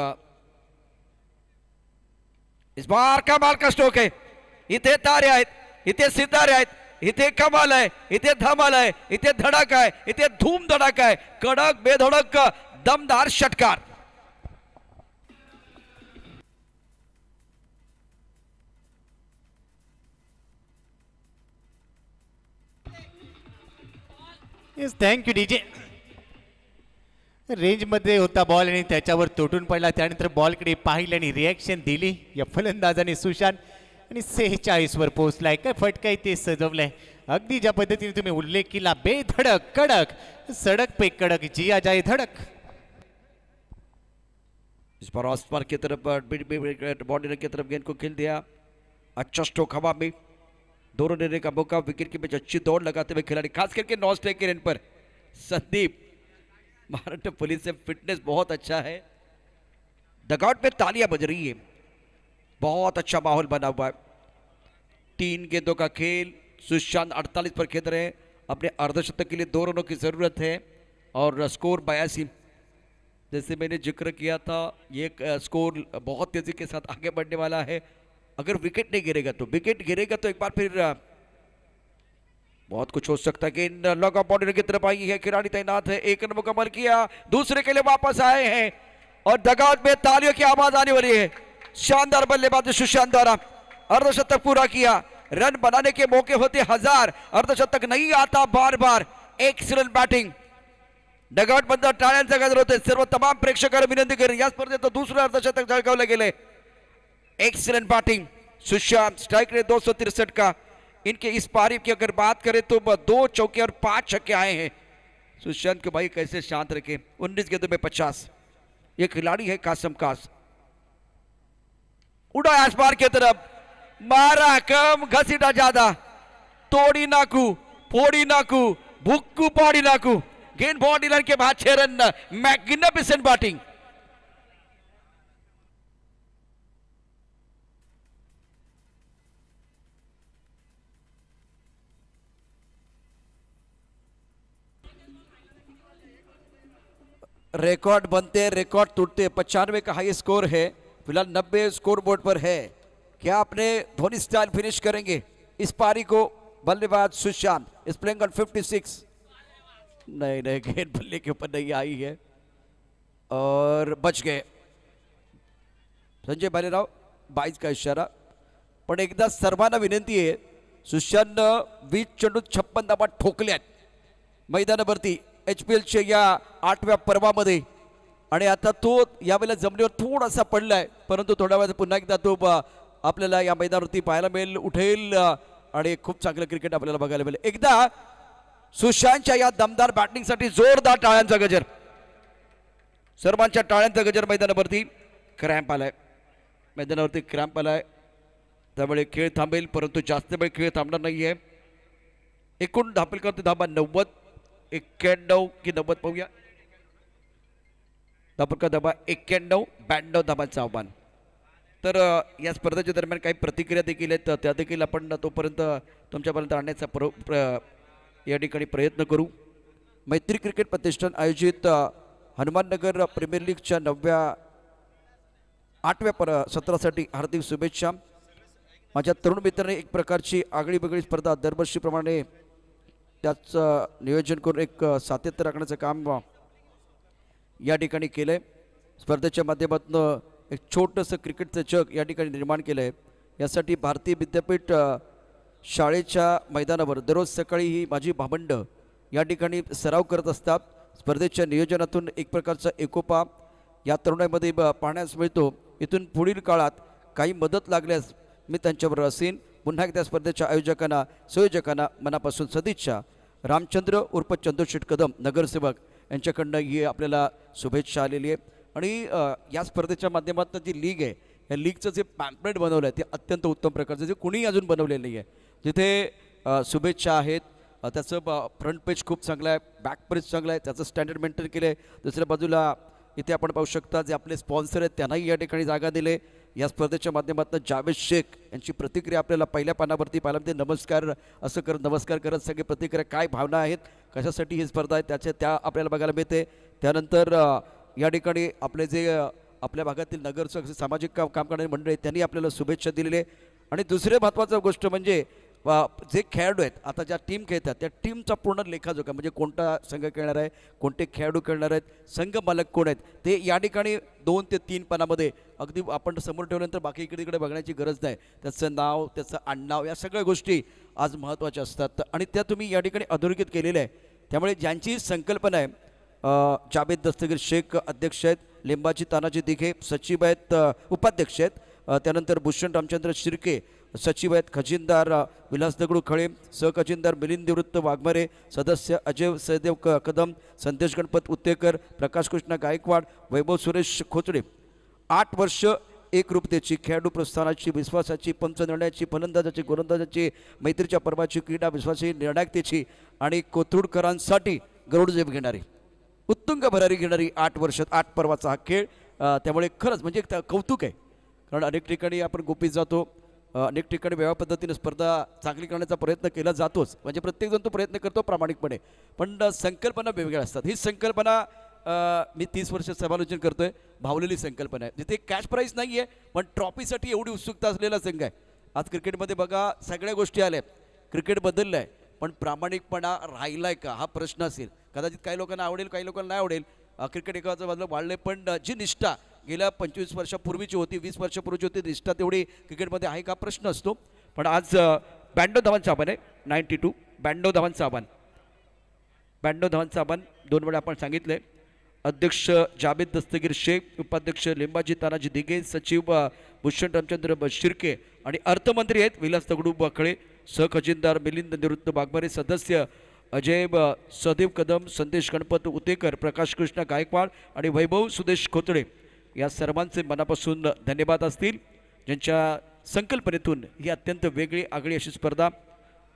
इस बार कमाल का स्ट्रोक है. इथे तारे आहेत, इथे सितारे आहेत, इथे कमाल आहे, इथे धमाल आहे, इथे धडाका आहे, इथे धूम धडाका आहे. कडक बेधडक दमदार षटकार. Yes, thank you DJ. रेंजमध्ये होता बॉल आणि त्याच्यावर तुटून पडला. त्यानंतर बॉलकडे पाहिलं आणि रिॲक्शन दिली या फलंदाजाने सुशांत आणि 46 वर पोहोचलाय. काय फटकाय ते सजवलंय. अगदी ज्या पद्धतीने तुम्ही उल्लेख केला, बेधडक कडक, सड़क पे कडक, जिया जाए धड़क. इस बार आसपार की तरफ बॉडी की तरफ गेंद को खेल दिया. अच्छा स्ट्रोक हवा में, दोनों लेने का मौका. विकेट के बीच अच्छी दौड़ लगाते हुए खिलाड़ी, खास करके नॉन स्ट्राइक के रन पर संदीप. महाराष्ट्र पुलिस से फिटनेस बहुत अच्छा है. डगआउट में तालियां बज रही है. बहुत अच्छा माहौल बना हुआ है. 3 गेंदों का खेल. सुशांत 48 पर खेल रहे हैं. अपने अर्धशतक के लिए 2 रनों की जरूरत है और स्कोर 82. जैसे मैंने जिक्र किया था, ये स्कोर बहुत तेजी के साथ आगे बढ़ने वाला है. अगर विकेट नहीं गिरेगा तो, विकेट गिरेगा तो एक बार फिर बहुत कुछ हो सकता है. गेंद लॉग ऑफ बाउंड्री की तरफ आई है. खिलाड़ी तैनात है. 1 रन मुकम्मल किया. दूसरे के लिए वापस आए हैं और डगआउट में तालियों की आवाज आने वाली है. शानदार बल्लेबाजी सुशांत द्वारा. अर्धशतक पूरा किया. रन बनाने के मौके होते 1000, अर्धशतक नहीं आता बार बार. Excellent batting. डगआउट बंद टाळ्यांचा गजर होते. सर्व तमाम प्रेक्षकांना विनंती करेन, या स्पर्धेत दुसरं अर्धशतक झळकावलं गेले. Excellent batting Sushant. Strike rate 263 का. इनके इस पारी की अगर बात करें तो 2 चौके और 5 छक्के आए हैं. सुशांत को भाई कैसे शांत रखे. 19 गेंदों में 50. ये खिलाड़ी है कासम कास. उड़ा आसपार की तरफ, मारा कम, घसीटा ज्यादा. तोड़ी नाकू, फोड़ी नाकू, भुक्कू पौड़ी नाकू. गेंद बाउंड्री लाइन के बाद 6 रन. Magnificent batting. रिकॉर्ड बनते, रिकॉर्ड टूटते. 95 का हाई स्कोर है. फिलहाल 90 स्कोर बोर्ड पर है. क्या अपने धोनी स्टाइल फिनिश करेंगे इस पारी को? बल्लेबाज सुशांत इस प्लेइंग ऑन 56. नहीं, गेंद बल्ले के ऊपर नहीं आई है और बच गए. संजय भालेराव 22 का इशारा. पण एकदा सर्वांना विनंती आहे, सुशांत 20 चेंडूत 56 धावा ठोकल्यात मैदानावरती HPLच्या या 8व्या पर्वामध्ये. आणि आता तो यावेळेला जमिनीवर थोडासा पडलाय, परंतु थोड्या वेळात पुन्हा एकदा तो आपल्याला या मैदानावरती पाहायला मिळेल, उठेल आणि खूप चांगलं क्रिकेट आपल्याला बघायला मिळेल. एकदा सुशांतच्या या दमदार बॅटिंगसाठी जोरदार टाळ्यांचा गजर. सर्वांच्या टाळ्यांचा गजर. मैदानावरती क्रॅम्प आलाय. मैदानावरती क्रॅम्प आलाय, त्यामुळे खेळ थांबेल, परंतु जास्त वेळ खेळ थांबणार नाहीये. एकूण धापलकर धाबा 90, 91 की 90 पाहूया. धापलकर धाबा 91, 92 धाबांचं आव्हान. तर या स्पर्धेच्या दरम्यान काही प्रतिक्रिया देखील आहेत, त्या देखील आपण तोपर्यंत तुमच्यापर्यंत आणण्याचा या ठिकाणी प्रयत्न करू. मैत्री क्रिकेट प्रतिष्ठान आयोजित हनुमाननगर प्रीमियर लीगच्या 8व्या सत्रासाठी हार्दिक शुभेच्छा. माझ्या तरुण मित्रांनी एक प्रकारची आगळी वेगळी स्पर्धा दरवर्षीप्रमाणे त्याचं नियोजन करून एक सातत्य राखण्याचं काम या ठिकाणी केलंय. स्पर्धेच्या माध्यमातून एक छोटंसं क्रिकेटचं जग या ठिकाणी निर्माण केलं आहे. यासाठी भारतीय विद्यापीठ शाळेच्या मैदानावर दररोज सकाळी ही माझी भावंड या ठिकाणी सराव करत असतात. स्पर्धेच्या नियोजनातून एक प्रकारचा एकोपा या तरुणांमध्ये पाहण्यास मिळतो. इथून पुढील काळात काही मदत लागल्यास मी त्यांच्याबरोबर असेन. पुन्हा एकदा स्पर्धेच्या आयोजकांना संयोजकांना मनापासून सदिच्छा. रामचंद्र उर्फ चंद्रशेठ कदम नगरसेवक यांच्याकडनं ही आपल्याला शुभेच्छा आलेली आहे. आणि या स्पर्धेच्या माध्यमातून जी लीग आहे, या लीगचं जे पॅम्पलेट बनवलं आहे ते अत्यंत उत्तम प्रकारचं, जे कुणीही अजून बनवलेलं नाही आहे. जिथे शुभेच्छा आहेत, त्याचं फ्रंट पेज खूप चांगलं आहे, बॅक पेज चांगलं आहे, त्याचं स्टँडर्ड मेंटेन केलं आहे. दुसऱ्या बाजूला इथे आपण पाहू शकता जे आपले स्पॉन्सर आहेत त्यांनाही या ठिकाणी जागा दिले. या स्पर्धेच्या माध्यमातून जावेद शेख यांची प्रतिक्रिया आपल्याला पहिल्या पानावरती पाहायला मिळते. नमस्कार असं करत, नमस्कार करत सगळे प्रतिक्रिया, काय भावना आहेत, कशासाठी ही स्पर्धा आहे त्या आपल्याला बघायला मिळते. त्यानंतर या ठिकाणी आपले जे आपल्या भागातील नगरसेवक सामाजिक काम करणारी मंडळी त्यांनी आपल्याला शुभेच्छा दिलेले. आणि दुसरे महत्त्वाचं गोष्ट म्हणजे जे खेळाडू आहेत आता ज्या टीम खेळतात त्या टीमचा पूर्ण लेखाजोखा म्हणजे कोणता संघ खेळणार आहे, कोणते खेळाडू खेळणार आहेत, संघ मालक कोण आहेत, ते या ठिकाणी 2 ते 3 पानामध्ये अगदी आपण समोर ठेवल्यानंतर बाकी इकडे तिकडे बघण्याची गरज नाही. त्याचं नाव, त्याचं आडनाव, या सगळ्या गोष्टी आज महत्त्वाच्या असतात आणि त्या तुम्ही या ठिकाणी अधोरेखित केलेल्या आहे. त्यामुळे ज्यांची संकल्पना आहे, जावेद दस्तगीर शेख अध्यक्ष आहेत, लिंबाची तानाजी दिघे सचिव आहेत, उपाध्यक्ष आहेत, त्यानंतर भूषण रामचंद्र शिर्के सचिव आहेत, खजिनदार विलास दगडू खळे, सहखजिनदार मिलिंद निवृत्त वाघमारे, सदस्य अजय सहदेव कदम, संदेश गणपत उत्तेकर, प्रकाश कृष्ण गायकवाड, वैभव सुरेश खोचडे. 8 वर्ष एकरूपतेची, खेळाडू प्रस्थानाची, विश्वासाची, पंच निर्णयाची, फलंदाजाची, गोलंदाजाची, मैत्रीच्या पर्वाची, क्रीडा विश्वासाची, निर्णायकतेची आणि कोथरूडकरांसाठी गरुडजेब घेणारी, उत्तुंग भरारी घेणारी 8 वर्षात 8 पर्वाचा हा खेळ. त्यामुळे खरंच म्हणजे एक कौतुक आहे. कारण अनेक ठिकाणी आपण गोपीत जातो, अनेक ठिकाणी वेगळ्या पद्धतीने स्पर्धा चांगली करण्याचा प्रयत्न केला जातोच, म्हणजे प्रत्येकजण तो प्रयत्न करतो प्रामाणिकपणे, पण संकल्पना वेगवेगळ्या असतात. ही संकल्पना मी 30 वर्ष समालोचन करतोय, भावलेली संकल्पना आहे. जिथे कॅश प्राईज नाही आहे पण ट्रॉफीसाठी एवढी उत्सुकता असलेला संघ आहे. आज क्रिकेटमध्ये बघा सगळ्या गोष्टी आल्या आहेत, क्रिकेट बदललं आहे, पण प्रामाणिकपणा राहिलाय का हा प्रश्न असेल. कदाचित काही लोकांना आवडेल, काही लोकांना नाही आवडेल. क्रिकेट एकाचं बाजूला वाढले, पण जी निष्ठा गेल्या 25 वर्षापूर्वीची होती, 20 वर्षापूर्वीची होती, निष्ठा तेवढी क्रिकेटमध्ये आहे का प्रश्न असतो. पण आज 92 धावांचं आव्हान आहे, 92, 92 धावांचं आव्हान, 92 धावांचं आव्हान 2 वेळा आपण सांगितलंय. अध्यक्ष जावेद दस्तगीर शेख, उपाध्यक्ष लिंबाजी तानाजी दिघे, सचिव भूषण रामचंद्र शिर्के आणि अर्थमंत्री आहेत विलास दगडू खळे, सहखजिनदार मिलिंद निवृत्त वाघमारे, सदस्य अजय सहदेव कदम, संदेश गणपत उतेकर, प्रकाश कृष्ण गायकवाड आणि वैभव सुदेश खोतडे. या सर्वांचे मनापासून धन्यवाद असतील ज्यांच्या संकल्पनेतून ही अत्यंत वेगळी आगळी अशी स्पर्धा,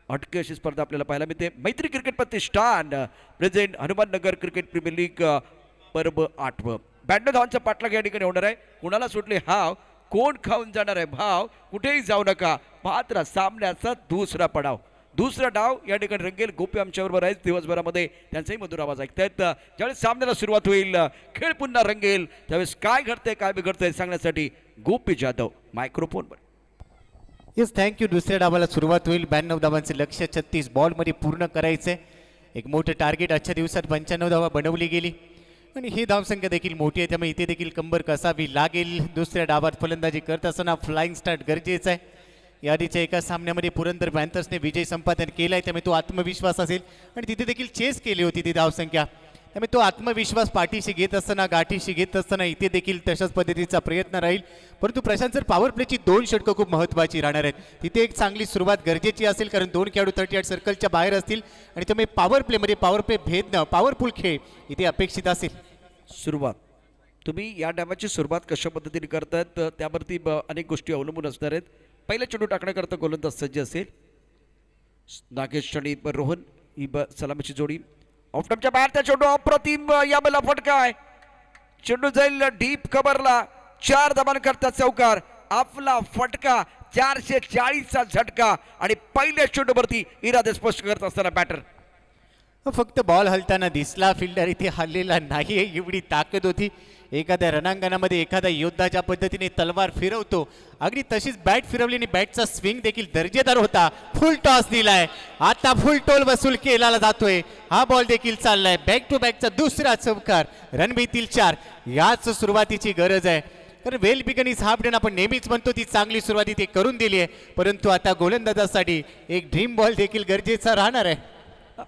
हटके अशी स्पर्धा आपल्याला पाहायला मिळते. Maitri cricket Pratishthan present Hanumannagar cricket premier league पर्व 8. 92 धावांचा पाठलाग या ठिकाणी होणार आहे. कुणाला सुटले हाव, कोण खाऊन जाणार आहे भाव, कुठेही जाऊ नका, मात्र सामन्याचा दुसरा पडाव, दुसरा डाव या ठिकाणी रंगेल. गोपी आमच्याबरोबर आहेत दिवसभरामध्ये, त्यांचाही मधुर आवाज ऐकतायत. ज्यावेळेस सामन्याला सुरुवात होईल, खेळ पुन्हा रंगेल, त्यावेळेस काय घडतंय काय बिघडतंय सांगण्यासाठी गोपी जाधव मायक्रोफोनवर. Yes, thank you. दुसऱ्या डावाला सुरुवात होईल. 92 धावांचे लक्ष्य 36 बॉलमध्ये पूर्ण करायचं आहे. एक मोठं टार्गेट आजच्या दिवसात 95 धावा बनवली गेली आणि ही धावसंख्या देखील मोठी आहे, त्यामुळे इथे देखील कंबर कसावी लागेल. दुसऱ्या डावात फलंदाजी करत असताना फ्लाइंग स्टार्ट गरजेचं आहे. यादीच्या एका सामन्यामध्ये पुरंदर पॅन्थर्सने विजय संपादन केला आहे, त्यामुळे तो आत्मविश्वास असेल आणि तिथे देखील चेस केली होती ती धावसंख्या, त्यामुळे तो आत्मविश्वास पाठीशी घेत असताना, गाठीशी घेत असताना इथे देखील तशाच पद्धतीचा प्रयत्न राहील. परंतु प्रशांत सर, पॉवर प्लेची 2 षटकं खूप महत्त्वाची राहणार आहेत. तिथे एक चांगली सुरुवात गरजेची असेल, कारण 2 खेळाडू 38 सर्कलच्या बाहेर असतील आणि त्यामुळे पॉवर प्लेमध्ये पॉवर प्ले भेदणं, पॉवरफुल खेळ इथे अपेक्षित असेल. सुरुवात तुम्ही या डावाची सुरुवात कशा पद्धतीने करतायत त्यावरती अनेक गोष्टी अवलंबून असणार आहेत. पहिला चेंडू टाकण्याकरता गोलंदाज सज्ज असेल. नागेश आणि रोहन ही सलामीची जोडी. ऑफटॉपच्या बाहेर त्या चेंडू अप्रतिम या बला फटका आहे. चेंडू जाईल डीप कव्हरला, 4 धावांनी करता चौकार. आपला फटका 440चा झटका आणि पहिल्या चेंडूवरती इरादे स्पष्ट करत असताना बॅटर फक्त बॉल हलताना दिसला, फिल्डर इथे हललेला नाही, एवढी ताकद होती. एखाद्या रणांगणामध्ये एखादा योद्धा ज्या पद्धतीने तलवार फिरवतो, अगदी तशीच बॅट फिरवली आणि बॅटचा स्विंग देखील दर्जेदार होता. फुल टॉस दिलाय, आता फुल टोल वसूल केला जातोय. हा बॉल देखील चाललाय, बॅक टू बॅकचा दुसरा चौकार, रणभीतील 4. याच सुरुवातीची गरज आहे, कारण well begun is half done आपण नेहमीच म्हणतो, ती चांगली सुरुवात इथे करून दिली आहे. परंतु आता गोलंदाजासाठी एक ड्रीम बॉल देखील गरजेचा राहणार आहे.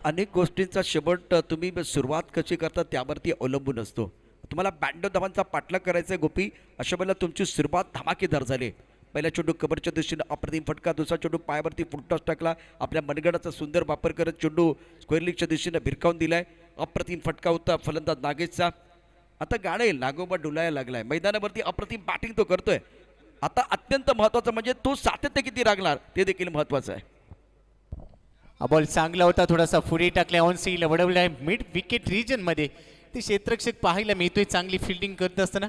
अनेक गोष्टींचा शेवट तुम्ही सुरुवात कशी करता त्यावरती अवलंबून असतो. तुम्हाला 92 धावांचा पाठलाग करायचा आहे गोपी, अशा वेळेला तुमची सुरुवात धमाकेदार झाली. पहिला चेंडू कबरच्या दिशेने अप्रतिम फटका, दुसरा चेंडू पायावरती फुलटॉस टाकला, आपल्या मनगडाचा सुंदर वापर करत चेंडू स्क्वेअर लीगच्या दिशेने भिरकावून दिलाय. अप्रतिम फटका होता फलंदाज नागेशचा. आता गाणं येईल, नागोबा डुलायला लागलाय. मैदानावरती अप्रतिम बॅटिंग तो करतोय. आता अत्यंत महत्त्वाचं म्हणजे तो सातत्य किती राखणार ते देखील महत्त्वाचं आहे. हा बॉल चांगला होता, थोडासा पुढे टाकलाय, ऑन सीला वडवलाय मिड विकेट रिजन मध्ये. ते क्षेत्ररक्षक पाहायला मिळतोय चांगली फिल्डिंग करत असताना.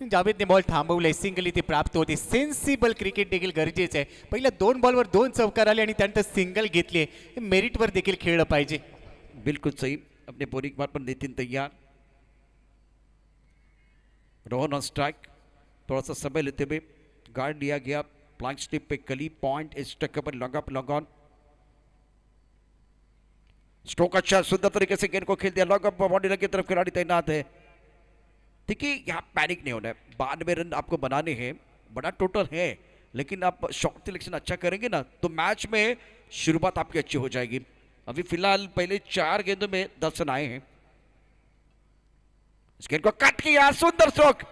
जावेदने बॉल थांबवलाय, सिंगल इथे प्राप्त होते. सेन्सिबल क्रिकेट देखील गरजेचं आहे. पहिल्या 2 बॉलवर 2 चौकार आले आणि त्यानंतर सिंगल घेतले. मेरिटवर देखील खेळलं पाहिजे. बिल्कुल सही. अपने बोलिंग बार पर नितिन तैयार. Rohan on strike. थोड़ा सा समय लेते हुए गार्ड लिया गया फ्लाइंग स्लिप पे कली point is per long up long on stroke अच्छा सुंदर तरीके से गेंद को खेल दिया लॉन्ग अप बाउंड्री की तरफ खिलाड़ी तैनात है। देखिए यहाँ पैनिक नहीं होना है, 92 रन आपको बनाने हैं, बड़ा टोटल है लेकिन आप शॉट सिलेक्शन अच्छा करेंगे ना तो मैच में शुरुआत आपकी अच्छी हो जाएगी। अभी फिलहाल पहले 4 गेंदों में 10 रन आए हैं। इस गेंद को कट किया, सुंदर स्ट्रोक,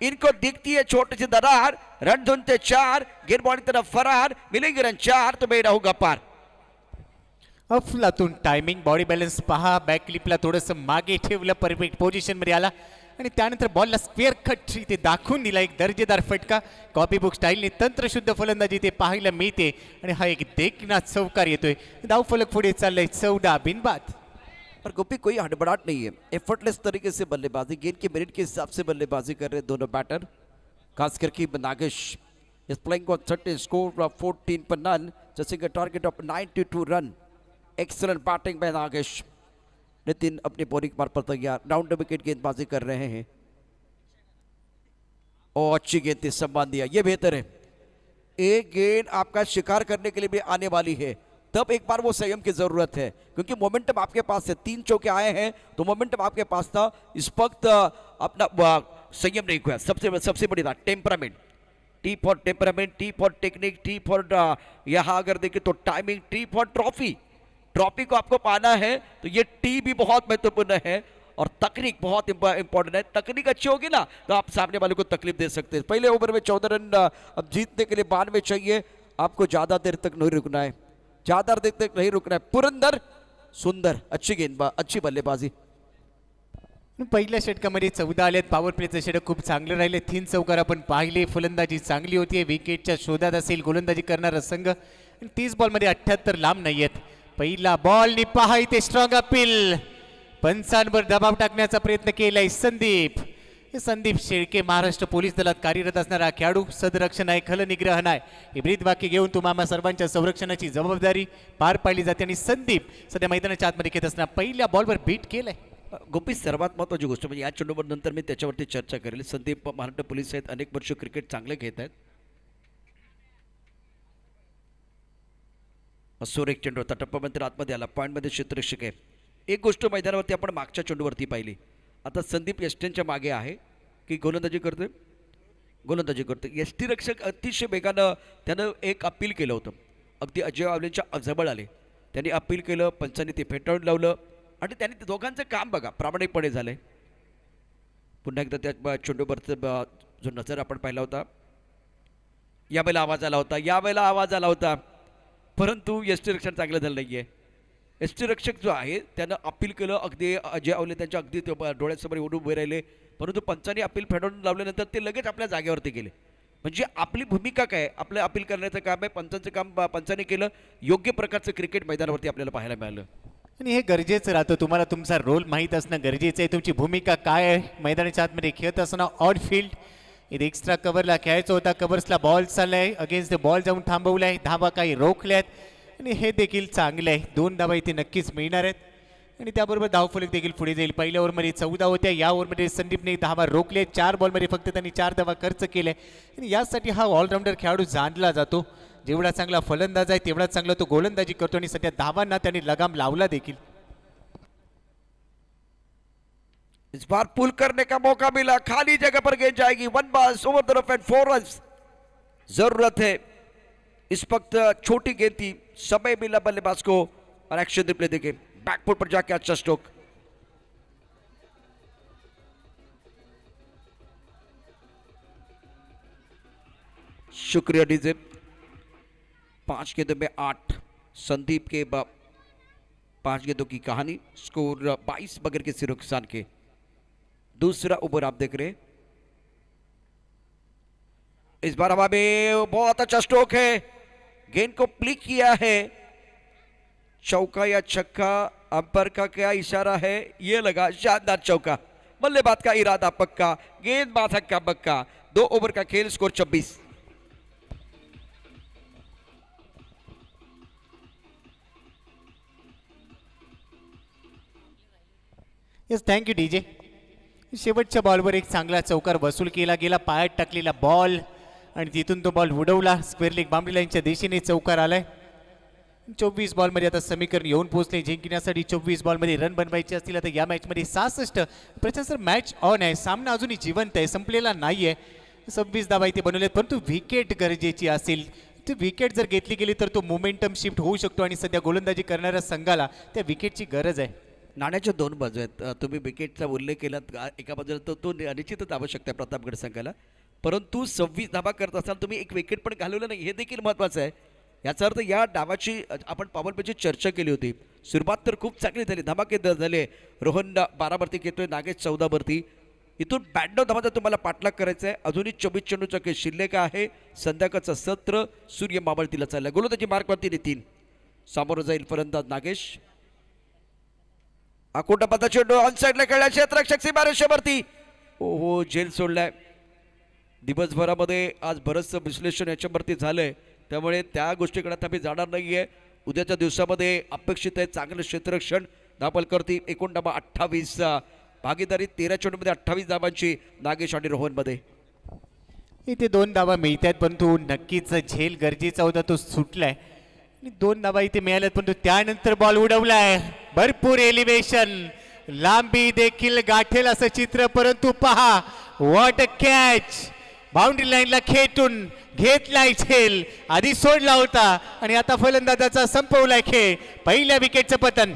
इनको दिखती है छोटी सी दरार, रन ढूंढते 4, गेंद बॉल की तरफ फरार, मिलेंगे रन 4 तो मैं रहूंगा पार। अफलातून टायमिंग, बॉडी बॅलन्स पहा, बॅक क्लिपला थोडंसं मागे ठेवलं, परफेक्ट पोझिशन मध्ये आला आणि त्यानंतर बॉलला स्क्वेअर कट इथे दाखवून दिला, एक दर्जेदार फटका, कॉपी बुक स्टाईलने तंत्रशुद्ध फलंदाजी इथे पाहायला मिळते आणि हा एक देखना चौकार येतोय, धावफलक पुढे चाललंय 14 बिनबाद। और गोपी कोई हड़बड़ाहट नहीं है, एफर्टलेस तरीके से बल्लेबाजी, गेंद के मेरिट के हिसाब से बल्लेबाजी कर रहे हैं दोनों बैटर, खास करके Nagesh is playing on 30 score of 14 per none, chasing a target of 92 run. Excellent batting by Nagesh. Nitin अपनी बॉलिंग मार पर तैयार, राउंड विकेट गेंदबाजी कर रहे हैं और अच्छी गेंद थी, सम्मान दिया, ये बेहतर है। एक गेंद आपका शिकार करने के लिए भी आने वाली है, तब एक बार वो संयम की जरूरत है क्योंकि मोमेंटम आपके पास है, 3 चौके आए हैं तो मोमेंटम आपके पास था, इस वक्त अपना संयम नहीं हुआ। सबसे बड़ी बात temperament, T for temperament, T for technique, T for यहाँ अगर देखें तो टाइमिंग, टी फॉर ट्रॉफी को आपको पाना है तो ये टी भी बहुत महत्वपूर्ण है और तकनीक बहुत इंपॉर्टेंट है। तकनीक अच्छी होगी ना तो आप सामने वाले को तकलीफ दे सकते हैं। पहले ओवर में 14 रन अब जीतने के लिए 92 चाहिए, आपको ज्यादा देर तक नहीं रुकना है, ज्यादा देर तक नहीं रुकना है। पुरंदर सुंदर, अच्छी गेंदबाज, अच्छी बल्लेबाजी। पहिल्या षटकामध्ये 14 आलेत, पॉवर प्लेचं षटक खूप चांगलं राहिले, 3 चौकार आपण पाहिले, फलंदाजी चांगली होती, विकेटच्या शोधात असेल गोलंदाजी करणारा संघ, 30 बॉलमध्ये 78 लांब नाहीयेत। पहिला बॉल नि पहा इथे स्ट्रॉंग अपील, पंचांवर दबाव टाकण्याचा प्रयत्न केलाय संदीप, संदीप शेळके महाराष्ट्र पोलीस दलात कार्यरत असणारा खेळाडू, सदरक्षण आहे, खलनिग्रहण आहे, हे ब्रीदवाक्य घेऊन तुम्हाला सर्वांच्या संरक्षणाची जबाबदारी पार पाडली जाते आणि संदीप सध्या मैदानाच्या आतमध्ये खेळत असताना पहिल्या बॉलवर बीट केलंय। गोपी सर्वात महत्त्वाची गोष्ट म्हणजे या चेंडूवर नंतर मी त्याच्यावरती चर्चा करेल। संदीप महाराष्ट्र पोलीस आहेत, अनेक वर्ष क्रिकेट चांगले खेळत आहेत। असोर एक चेंडू होता, टप्प्यानंतर आतमध्ये आला, पॉईंटमध्ये क्षेत्ररक्षक आहे। एक गोष्ट मैदानावरती आपण मागच्या चेंडूवरती पाहिली, आता संदीप यष्टींच्या मागे आहे की गोलंदाजी करतोय, गोलंदाजी करतोय। यष्टीरक्षक अतिशय वेगानं त्यानं एक अपील केलं होतं, अगदी अजय आवलेंच्या जवळ आले, त्यांनी अपील केलं, पंचांनी ते फेटाळून लावलं आणि त्यांनी ते दोघांचं काम बघा प्रामाणिकपणे झालंय। पुन्हा एकदा त्या चेंडूवरचा जो नजर आपण पाहिला होता, यावेळेला आवाज आला होता, परंतु यष्टीरक्षण चांगलं झालं नाहीये। यष्टीरक्षक जो आहे त्यानं अपील केलं, अगदी अजय आवले त्यांच्या अगदी डोळ्यासमोर एवढं उभे राहिले, परंतु पंचांनी अपील फेटाळून लावल्यानंतर ते लगेच आपल्या जागेवरती गेले। म्हणजे आपली भूमिका काय, आपलं अपील करण्याचं काम आहे, पंचांचं काम पंचांनी केलं, योग्य प्रकारचं क्रिकेट मैदानावरती आपल्याला पाहायला मिळालं आणि हे गरजेचं राहतं, तुम्हाला तुमचा रोल माहीत असणं गरजेचं आहे, तुमची भूमिका काय आहे मैदानाच्या आतमध्ये खेळत असताना। ऑन फील्ड इथे एक्स्ट्रा कव्हरला खेळायचं होता, कव्हर्सला बॉल चाललाय, अगेन्स्ट द बॉल जाऊन थांबवलाय, धाबा काही रोखल्यात आणि हे देखील चांगलं आहे, 2 धाबा इथे नक्कीच मिळणार आहेत आणि त्याबरोबर धावफलक देखील पुढे जाईल। पहिल्या ओव्हरमध्ये 14 होत्या, या ओव्हरमध्ये संदीपने धाबा रोखले, 4 बॉलमध्ये फक्त त्यांनी 4 धाबा खर्च केले आणि यासाठी हा ऑलराऊंडर खेळाडू जाणला जातो, जेवढा चांगला फलंदाज आहे तेवढा चांगला तो गोलंदाजी करतो आणि सध्या धावांना त्यांनी लगाम लावला देखील। इस बार पुल करने का मौका मिला, खाली जगह पर गेंद जाएगी, 1 ball over the rough end 4 runs जरूरत है। इस वक्त छोटी गेंद थी, समय मिला बल्लेबाज को और एक्शन रिप्ले देखे, बैकफुट पर जाके अच्छा स्ट्रोक। शुक्रिया डीजे। 5 गेंदों में 8, संदीप के 5 गेंदों की कहानी, स्कोर 22 बगैर किसी नुकसान के। दूसरा ओवर आप देख रहे हैं, इस बार हवा में बहुत अच्छा स्ट्रोक है, गेंद को प्लिक किया है, चौका या छक्का, अंपायर का क्या इशारा है, ये लगा शानदार चौका, बल्लेबाज का इरादा पक्का, गेंदबाज का पक्का। 2 ओवर का खेल, स्कोर 26। Yes, thank you DJ. शेवटच्या बॉलवर एक चांगला चौकार वसूल केला गेला, पायात टाकलेला बॉल आणि तिथून तो बॉल उडवला स्क्वेअर लेग बाउंड्री लाईनच्या दिशेने चौकार आलाय. 24 बॉलमध्ये आता समीकरण येऊन पोहोचले. जिंकण्यासाठी 24 बॉलमध्ये रन बनवायचे असतील आता या मॅचमध्ये 66. प्रचंड सर मॅच ऑन आहे, सामना अजूनही जिवंत आहे, संपलेला नाहीये. 26 धावा इथे बनवलेत, परंतु विकेट गरजेची असेल. ती विकेट जर घेतली गेली तर तो मोमेंटम शिफ्ट होऊ शकतो आणि सध्या गोलंदाजी करणाऱ्या संघाला त्या विकेटची गरज आहे. नाण्याच्या दोन बाजू आहेत. तुम्ही विकेटचा उल्लेख केला, एका बाजूला तो निश्चितच आवश्यक आहे प्रतापगड संघाला, परंतु 26 धावा करत असताना तुम्ही एक विकेट पण घालवलं नाही, हे देखील महत्त्वाचं आहे. याचा अर्थ या डावाची आपण पॉवर प्लेची चर्चा केली होती. सुरुवात तर खूप चांगली झाली, धमाकेदार झाले. रोहन 12 वरती घेतोय, नागेश 14 वरती. इथून 92 धावांचा तुम्हाला पाठलाग करायचा आहे. अजूनही 24 चेंडूचा खेळ शिल्लक आहे. संध्याकाळचं सत्र सूर्य मावळतीला चाललं. गोलंदाजी मार्कवरती नितीन, समोर जाईल फलंदाज नागेश. अकोटा पता चेंडू ऑन साइडला खेळला, क्षेत्ररक्षक सीमारेषेवरती. हो, झेल सोडलाय. दिवसभरामध्ये आज बरंचसं विश्लेषण याच्यावरती झालंय, त्यामुळे त्या गोष्टीकडे आता मी जाणार नाहीये. उद्याच्या दिवसामध्ये अपेक्षित आहे चांगलं क्षेत्ररक्षण. धापल करती. एकूण धावा 28, भागीदारी 13 चेंडूमध्ये 28 धावांची नागेश आणि रोहनमध्ये. इथे 2 धावा मिळतात, परंतु नक्कीच झेल गरजेचा होता, तो सुटलाय. 2 धावा इथे मिळाल्यात, परंतु त्यानंतर बॉल उडवलाय. भरपूर एलिव्हेशन, लांबी देखील गाठेल असं चित्र, परंतु पहा व्हॉट अ कॅच. बाउंड्री लाईनला खेटून घेतलाय झेल, आधी सोडला होता आणि आता फलंदाजाचा संपवलाय खेळ. पहिल्या विकेटचं पतन.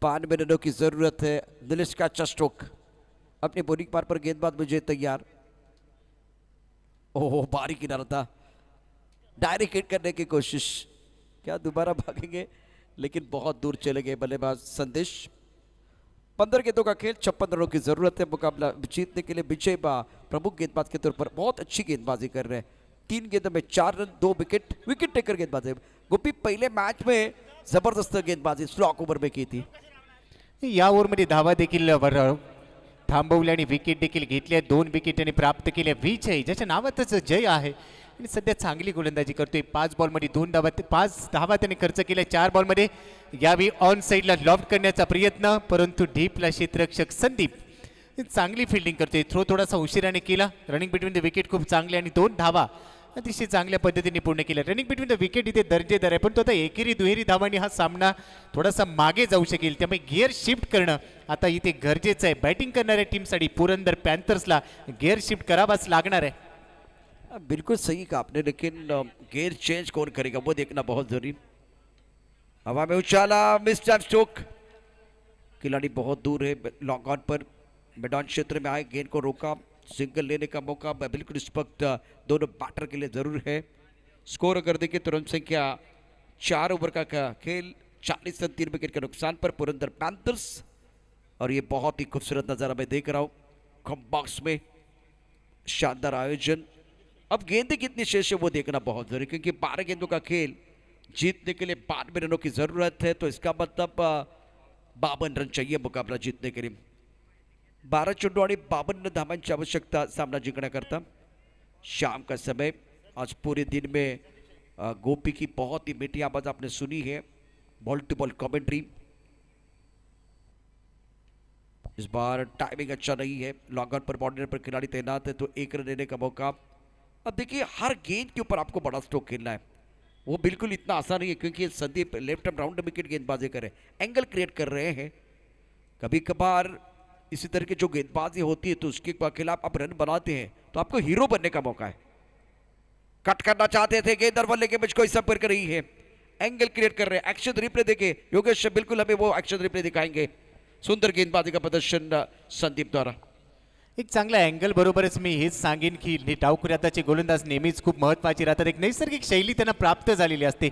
92 रनों की जरूरत है। दिनेश का अच्छा स्ट्रोक, अपने बॉलिंग पार पर गेंदबाज मुझे तैयार। ओह बारी किनारा था, डायरेक्ट हिट करने की कोशिश, क्या दोबारा भागेंगे, लेकिन बहुत दूर चले गए बल्लेबाज संदेश। 15 गेंदों का खेल, 56 रनों की जरूरत है मुकाबला जीतने के लिए। विजय बा प्रमुख गेंदबाज के तौर पर बहुत अच्छी गेंदबाजी कर रहे हैं, 3 गेंदों में 4 रन, 2 विकेट, विकेट टेकर गेंदबाज है। गोपी पहले मैच में जबरदस्त गेंदबाजी स्लॉक ओव्हर में की थी। या ओव्हरमध्ये धावा देखील थांबवल्या आणि विकेट देखील घेतल्या, 2 विकेट प्राप्त केल्या। विजय ज्याच्या नावातच जय आहे आणि सध्या चांगली गोलंदाजी करतोय। 5 बॉलमध्ये 2 धावा, 5 धावा त्याने खर्च केल्या 4 बॉलमध्ये। यावेळी ऑन साईडला लॉफ्ट करण्याचा प्रयत्न, परंतु डीपला क्षेत्ररक्षक संदीप चांगली फिल्डिंग करतोय। थ्रो थोडासा उशिराने केला, रनिंग बिटवीन द विकेट खूप चांगले आणि 2 धावा अतिशय चांगल्या पद्धतीने पूर्ण केल्या। रनिंग बिटवीन द विकेट इथे दर्जेदार आहे, पण तो आता एकेरी दुहेरी धावांनी हा सामना थोडासा मागे जाऊ शकेल, त्यामुळे गिअर शिफ्ट करणं आता इथे गरजेचं आहे। बॅटिंग करणाऱ्या टीमसाठी पुरंदर पॅन्थर्सला गिअर शिफ्ट करावाच लागणार आहे। बिल्कुल सही कहा आपने, लेकिन गेयर चेंज कौन करेगा वो देखना बहुत जरूरी। हवा में उछाला, मिस टाइम स्ट्रोक, खिलाड़ी बहुत दूर है लॉन्ग ऑन पर, मैदान क्षेत्र में आए, गेंद को रोका, सिंगल लेने का मौका बिल्कुल इस वक्त दोनों बैटर के लिए जरूर है। स्कोर अगर देखें तो रन संख्या 4 ओवर का खेल, 40 रन 3 विकेट के नुकसान पर पुरंदर पैंथर्स। और ये बहुत ही खूबसूरत नजारा मैं देख रहा हूँ कम बॉक्स में, शानदार आयोजन। अब गेंदें कितनी शेष है वो देखना बहुत जरूरी, क्योंकि 12 गेंदों का खेल जीतने के लिए 92 रनों की जरूरत है, तो इसका मतलब 52 रन चाहिए मुकाबला जीतने के लिए। 12 चेंडू आणि 52 धावांची आवश्यकता सामना जिंकण्याकरता। शाम का समय, आज पूरे दिन में गोपी की बहुत ही मीठी आवाज आपने सुनी है, बॉल टू बॉल कमेंट्री। इस बार टाइमिंग अच्छा नहीं है, लॉन्ग ऑन पर बाउंड्री पर खिलाड़ी तैनात है, तो 1 रन लेने का मौका। अब देखिए हर गेंद के ऊपर आपको बड़ा स्ट्रोक खेलना है, वो बिल्कुल इतना आसान नहीं है, क्योंकि Sandeep left end round wicket गेंदबाजी कर रहे हैं, एंगल क्रिएट कर रहे हैं। कभी कभार इसी तरह की जो गेंदबाजी होती है तो उसके खिलाफ आप रन बनाते हैं तो आपको हीरो बनने का मौका है। कट करना चाहते थे गेंद, बल्ले के मुझको संपर्क कर रही है, एंगल क्रिएट कर रहे हैं। एक्शन रिप्ले देखे योगेश, बिल्कुल हमें वो एक्शन रिप्ले दिखाएंगे। सुंदर गेंदबाजी का प्रदर्शन संदीप द्वारा। एक चांगला अँगल बरोबरच मी हेच सांगेन की डावखुऱ्याचे गोलंदाज नेहमीच खूप महत्त्वाचे राहतात। एक नैसर्गिक शैली त्यांना प्राप्त झालेली असते,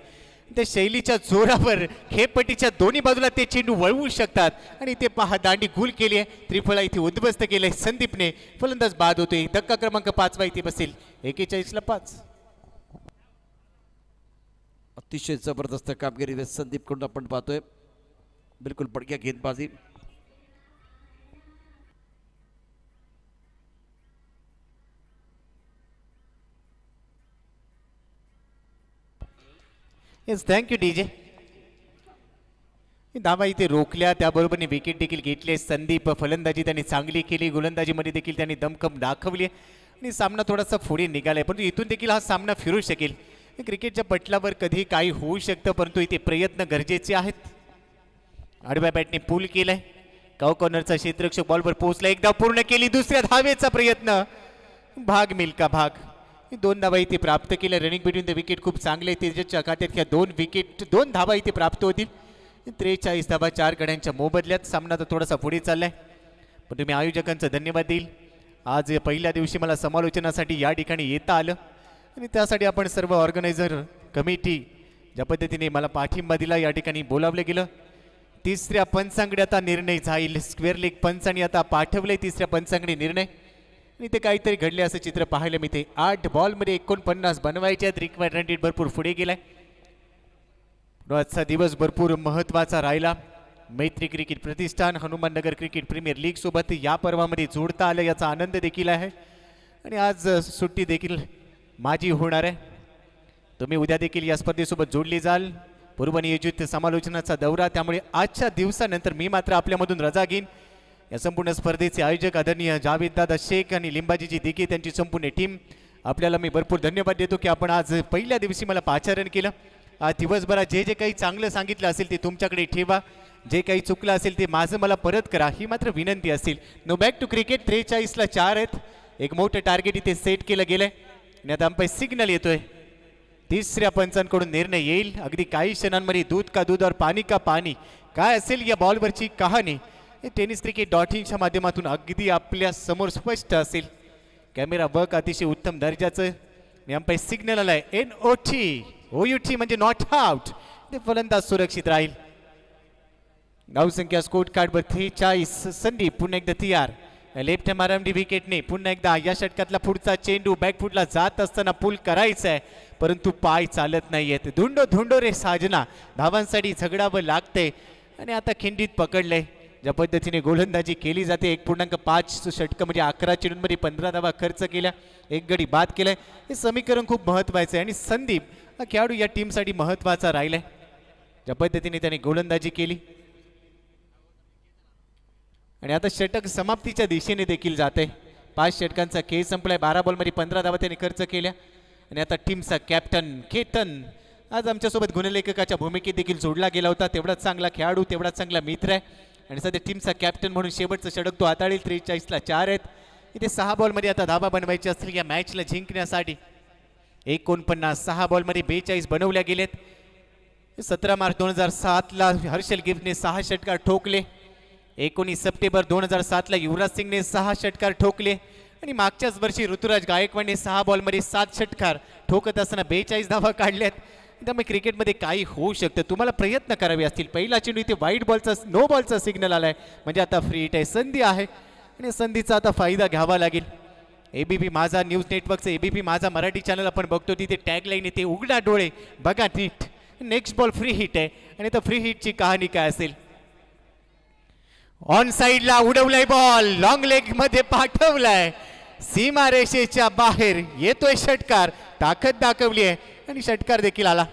त्या शैलीच्या जोरावर खेळपट्टीच्या दोन्ही बाजूला ते चेंडू वळवू शकतात आणि ते पहा दांडी गुल केली आहे, त्रिफळा इथे उद्ध्वस्त केलंय संदीपने। फलंदाज बाद होतोय, धक्का क्रमांक 5 इथे बसेल 41ला 5। अतिशय जबरदस्त कामगिरी संदीप कडून आपण पाहतोय, बिल्कुल बढ़िया गेंदबाजी। Yes, thank you DJ. धावा इथे रोखल्या, त्याबरोबरने विकेट देखील घेतले संदीप। फलंदाजी त्यांनी चांगली केली, गोलंदाजीमध्ये देखील त्यांनी दमखम दाखवली आणि सामना थोडासा पुढे निघालाय, परंतु इथून देखील हा सामना फिरू शकेल। क्रिकेटच्या पटलावर कधी काही होऊ शकतं, परंतु इथे प्रयत्न गरजेचे आहेत। आडव्या बॅटने पूल केलाय, काव कॉर्नरचा क्षेत्ररक्षक बॉलवर पोहोचला, एकदा पूर्ण केली, दुसऱ्या धावेचा प्रयत्न, भाग मिल्का भाग। 2 धावा इथे प्राप्त केल्या। रनिंग बिटवीन द विकेट खूप चांगले, तेजसच्या खात्यात 2 विकेट 2 धावा इथे प्राप्त होतील। 43 धावा 4 गड्यांच्या मोबदल्यात सामना तर थोडासा पुढे चाललाय, पण तुम्ही आयोजकांचा धन्यवाद देईल। आज पहिल्या दिवशी मला समालोचनासाठी या ठिकाणी येता आलं आणि त्यासाठी आपण सर्व ऑर्गनायझर कमिटी ज्या पद्धतीने मला पाठिंबा दिला, या ठिकाणी बोलावलं गेलं। तिसऱ्या पंचांकडे आता निर्णय जाईल, स्क्वेअर लेग पंचांनी आता पाठवले तिसऱ्या पंचांकडे निर्णय आणि ते काहीतरी घडले असं चित्र पाहायला मिळते। 8 बॉलमध्ये 49 बनवायचे आहेत, रिक्वायर्ड रन रेट भरपूर पुढे गेलाय। आजचा दिवस भरपूर महत्त्वाचा राहिला। मैत्री क्रिकेट प्रतिष्ठान, हनुमाननगर क्रिकेट प्रीमियर लीग सोबत या पर्वामध्ये जोडता आलं, याचा आनंद देखील आहे आणि आज सुट्टी देखील माझी होणार आहे। तुम्ही उद्या देखील या स्पर्धेसोबत जोडली जाल, पूर्वनियोजित समालोचनाचा दौरा, त्यामुळे आजच्या दिवसानंतर मी मात्र आपल्यामधून रजा घेईन। या संपूर्ण स्पर्धेचे आयोजक आदरणीय जावेद दादा शेख आणि लिंबाजीजी दिघे त्यांची संपूर्ण टीम, आपल्याला मी भरपूर धन्यवाद देतो की आपण आज पहिल्या दिवशी मला पाचारण केलं। आज दिवसभरात जे जे काही चांगलं सांगितलं असेल ते तुमच्याकडे ठेवा, जे काही चुकलं असेल ते माझं मला परत करा, ही मात्र विनंती असेल। नो बॅक टू क्रिकेट, 43ला 4 आहेत, एक मोठं टार्गेट इथे सेट केलं गेलंय आणि आता अंपायर सिग्नल येतोय, तिसऱ्या पंचांकडून निर्णय येईल। अगदी काही क्षणांमध्ये दूध का दूध और पाणी का पाणी, काय असेल या बॉलवरची कहाणी हे टेनिस क्रिकेट .inच्या माध्यमातून अगदी आपल्या समोर स्पष्ट असेल. कॅमेरा वर्क अतिशय उत्तम दर्जाचं. अंपायर सिग्नल आलाय NOT OUT म्हणजे नॉट आउट. ते फलंदाज सुरक्षित राहील. धावसंख्या स्कोर कार्डवर 43. संदीप पुन्हा एकदा तयार. लेफ्ट आर्मडी विकेटने पुन्हा एकदा या षटकातला पुढचा चेंडू बॅकफुटला जात असताना पुल करायचा आहे, परंतु पाय चालत नाहीयेत. धुंडो रे साजना धावांसाठी झगडावं लागते आणि आता खिंडीत पकडलंय. ज्या पद्धतीने गोलंदाजी केली जाते 1.5 षटकं म्हणजे 11 चेंडूंमध्ये 15 धावा खर्च केल्या, 1 गडी बाद केलाय. हे समीकरण खूप महत्वाचं आहे आणि संदीप हा खेळाडू या टीमसाठी महत्वाचा राहिलाय. ज्या पद्धतीने त्याने गोलंदाजी केली आणि आता षटक समाप्तीच्या दिशेने देखील जाते. 5 षटकांचा खेळ संपलाय. 12 बॉलमध्ये 15 धावा त्याने खर्च केल्या आणि आता टीमचा कॅप्टन केतन आज आमच्यासोबत गुणलेखकाच्या भूमिकेत देखील जोडला गेला होता. तेवढाच चांगला खेळाडू, तेवढाच चांगला मित्र आहे आणि सध्या टीमचा कॅप्टन म्हणून शेवटचं षटक तो हाताळील. 43ला 4 आहेत. इथे 6 बॉलमध्ये आता धावा बनवायची असतील या मॅचला जिंकण्यासाठी. 49 6 बॉलमध्ये 42 बनवल्या गेलेत. 17 मार्च 2007ला हर्षल गिफ्टने 6 षटकार ठोकले. 19 सप्टेंबर 2007ला युवराज सिंगने 6 षटकार ठोकले आणि मागच्याच वर्षी ऋतुराज गायकवाडने 6 बॉलमध्ये 7 षटकार ठोकत असताना 42 धावा काढल्यात. त्यामुळे क्रिकेटमध्ये काही होऊ शकतं. तुम्हाला प्रयत्न करावे असतील. पहिला चेंडू इथे वाईट बॉलचा नो बॉलचा सिग्नल आलाय म्हणजे आता फ्री हिट आहे. संधी आहे आणि संधीचा आता फायदा घ्यावा लागेल. ABP माझा न्यूज नेटवर्कचं ABP माझा मराठी चॅनल आपण बघतो. तिथे टॅगलाईन येते उघडा डोळे बघा नीट. नेक्स्ट बॉल फ्री हिट आहे आणि आता फ्री हिटची कहाणी काय असेल. ऑन साइडला उडवलाय बॉल, लॉंग लेग मध्ये पाठवलाय, सीमा रेषेच्या बाहेर येतोय षटकार. ताकद दाखवली आहे आणि षटकार देखील आला.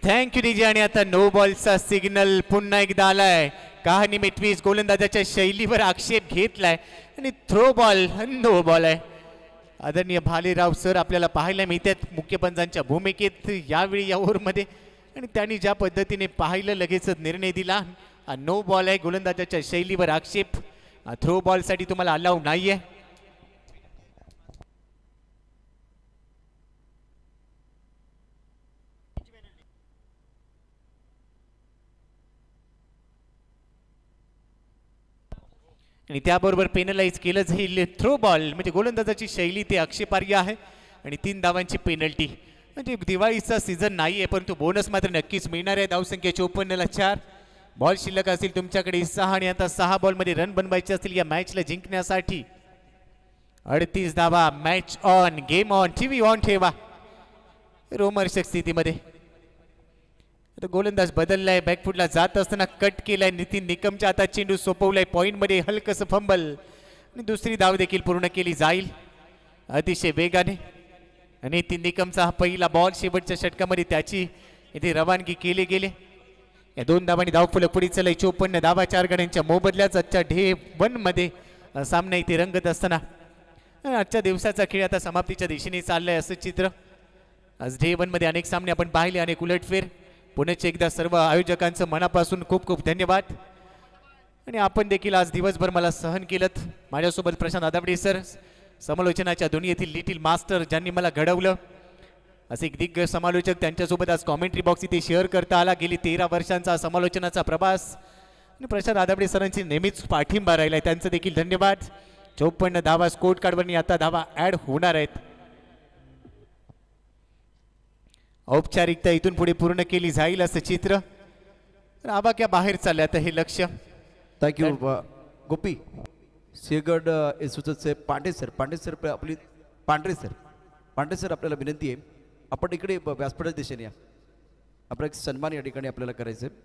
Thank you DJ. आणि आता नो बॉलचा सिग्नल पुन्हा एकदा आलाय. कहाणी मिटवीस गोलंदाजाच्या शैलीवर आक्षेप घेतलाय आणि थ्रो बॉल नो बॉल आहे. आदरणीय भालेराव सर आपल्याला पाहायला मिळतात मुख्य पंचांच्या भूमिकेत यावेळी या ओव्हरमध्ये आणि त्यांनी ज्या पद्धतीने पाहिलं लगेचच निर्णय दिला. नो बॉल आहे. गोलंदाजाच्या शैलीवर आक्षेप. थ्रो बॉलसाठी तुम्हाला अलाउ नाही आहे. आणि त्याबरोबर पेनलाइज केलं जाईल. थ्रो बॉल म्हणजे गोलंदाजाची शैली ते आक्षेपार्ह आहे आणि 3 धावांची पेनल्टी. म्हणजे दिवाळीचा सीझन नाही आहे परंतु बोनस मात्र नक्कीच मिळणार आहे. धावसंख्या 54ला 4. बॉल शिल्लक असतील तुमच्याकडे 6 आणि आता 6 बॉलमध्ये रन बनवायचे असतील या मॅचला जिंकण्यासाठी. 38 धावा. Match on, game on, TV on ठेवा. रोमहर्षक स्थितीमध्ये गोलंदाज बदललाय. बॅकफुटला जात असताना कट केलाय. नितीन निकमच्या हातात चेंडू सोपवलाय. पॉइंटमध्ये हलकस फंबल आणि दुसरी धाव देखील पूर्ण केली जाईल अतिशय वेगाने. आणि नितीन निकमचा हा पहिला बॉल. शेवटच्या षटकामध्ये त्याची इथे रवानगी केली गेली. या 2 धावांनी धावफलक पुढे चलाय. 54 धावा 4 गड्यांच्या मोबदल्याच आजच्या डे 1 मध्ये सामना इथे रंगत असताना आजच्या दिवसाचा खेळ आता समाप्तीच्या दिशेने चाललाय असं चित्र. आज डे 1 मध्ये अनेक सामने आपण पाहिले, अनेक उलटफेर. पुण्याचे एकदा सर्व आयोजकांचं मनापासून खूप खूप धन्यवाद. आणि आपण देखील आज दिवसभर मला सहन केलं. माझ्यासोबत प्रशांत आदावडे सर समालोचनाच्या दुनियेतील लिटिल मास्टर ज्यांनी मला घडवलं असे एक दिग्गज समालोचक. त्यांच्यासोबत आज कॉमेंट्री बॉक्स इथे शेअर करता आला. गेली 13 वर्षांचा समालोचनाचा प्रवास आणि प्रशांत आदावडे सरांची नेहमीच पाठिंबा राहिला आहे. त्यांचं देखील धन्यवाद. 54 धावा स्कोर कार्डवरनी आता धावा ॲड होणार आहेत. औपचारिकता इथून पुढे पूर्ण केली जाईल असं चित्र. आबाक्या बाहेर चालले आता हे लक्ष. थँक्यू गोपी. सिंहगड एसोचे पांडे सर आपली पांढरे सर आपल्याला विनंती आहे आपण इकडे व्यासपीठाच्या दिशेने या. आपला एक सन्मान या ठिकाणी आपल्याला करायचं आहे.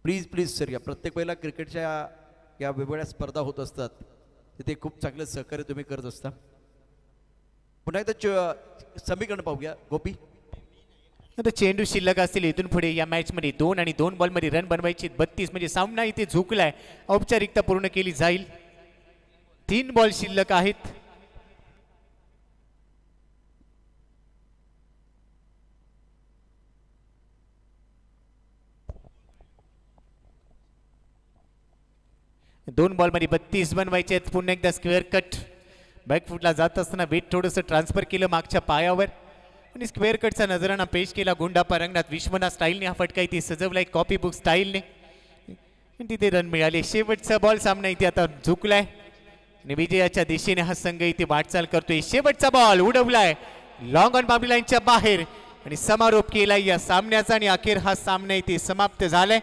प्लीज सर या. प्रत्येक वेळेला क्रिकेटच्या या वेगवेगळ्या स्पर्धा होत असतात तिथे खूप चांगलं सहकार्य तुम्ही करत असता. पुन्हा एकदा समीकरण पाहूया गोपी. आता चेंडू शिल्लक असतील इथून पुढे या मॅचमध्ये 2 आणि 2 बॉलमध्ये रन बनवायचे 32 म्हणजे सामना इथे झुकलाय. औपचारिकता पूर्ण केली जाईल. 3 बॉल शिल्लक आहेत. दोन बॉलमध्ये 32 बनवायचे आहेत. पुन्हा एकदा स्क्वेअर कट बॅकफुटला जात असताना वेट थोडंसं ट्रान्सफर केलं मागच्या पायावर आणि स्क्वेअर कटचा नजराना पेश केला. गुंडा परंगणात विश्वनाथ स्टाईलने हा फटका इथे सजवलाय कॉपी बुक स्टाईलने. तिथे रन मिळाले. शेवटचा बॉल सामना इथे आता झुकलाय आणि विजयाच्या दिशेने हा संघ इथे वाटचाल करतोय. शेवटचा बॉल उडवलाय लॉंग ऑन बाउंड्री लाईनच्या बाहेर आणि समारोप केलाय या सामन्याचा आणि अखेर हा सामना इथे समाप्त झालाय.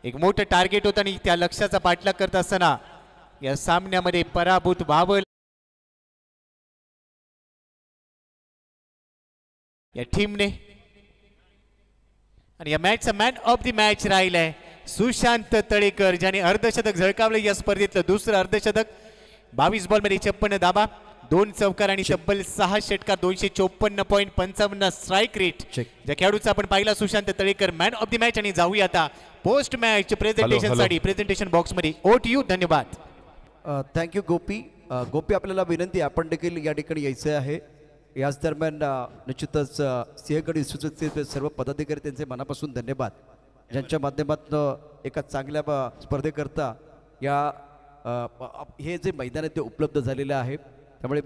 एक मोठं टार्गेट होतं आणि त्या लक्ष्याचा पाठलाग करत असताना या सामन्यामध्ये पराभूत व्हावं या टीमने आणि या मॅचचा मॅन ऑफ द मॅच राहिलाय सुशांत तळेकर, ज्याने अर्धशतक झळकावलं या स्पर्धेतलं दुसरं अर्धशतक. 22 बॉल मध्ये 56 धाबा, 2 चौकार आणि तब्बल 6 षटकार, 254.55 स्ट्राईक रेट. ज्या खेळाडूचा आपण पाहिला Sushant Talekar man of the match. आणि जाऊया आता पोस्ट मॅच प्रेझेंटेशन साठी प्रेझेंटेशन बॉक्स मध्ये. ओट यू. धन्यवाद. थँक्यू गोपी. गोपी आपल्याला विनंती आहे, आपण देखील या ठिकाणी यायचं आहे. याच दरम्यान निश्चितच सिंहगड इन्स्टिट्यूटचे सर्व पदाधिकारी त्यांचे मनापासून धन्यवाद, ज्यांच्या माध्यमातून एका चांगल्या स्पर्धेकरता या हे जे मैदान आहे ते उपलब्ध झालेलं आहे. त्यामुळे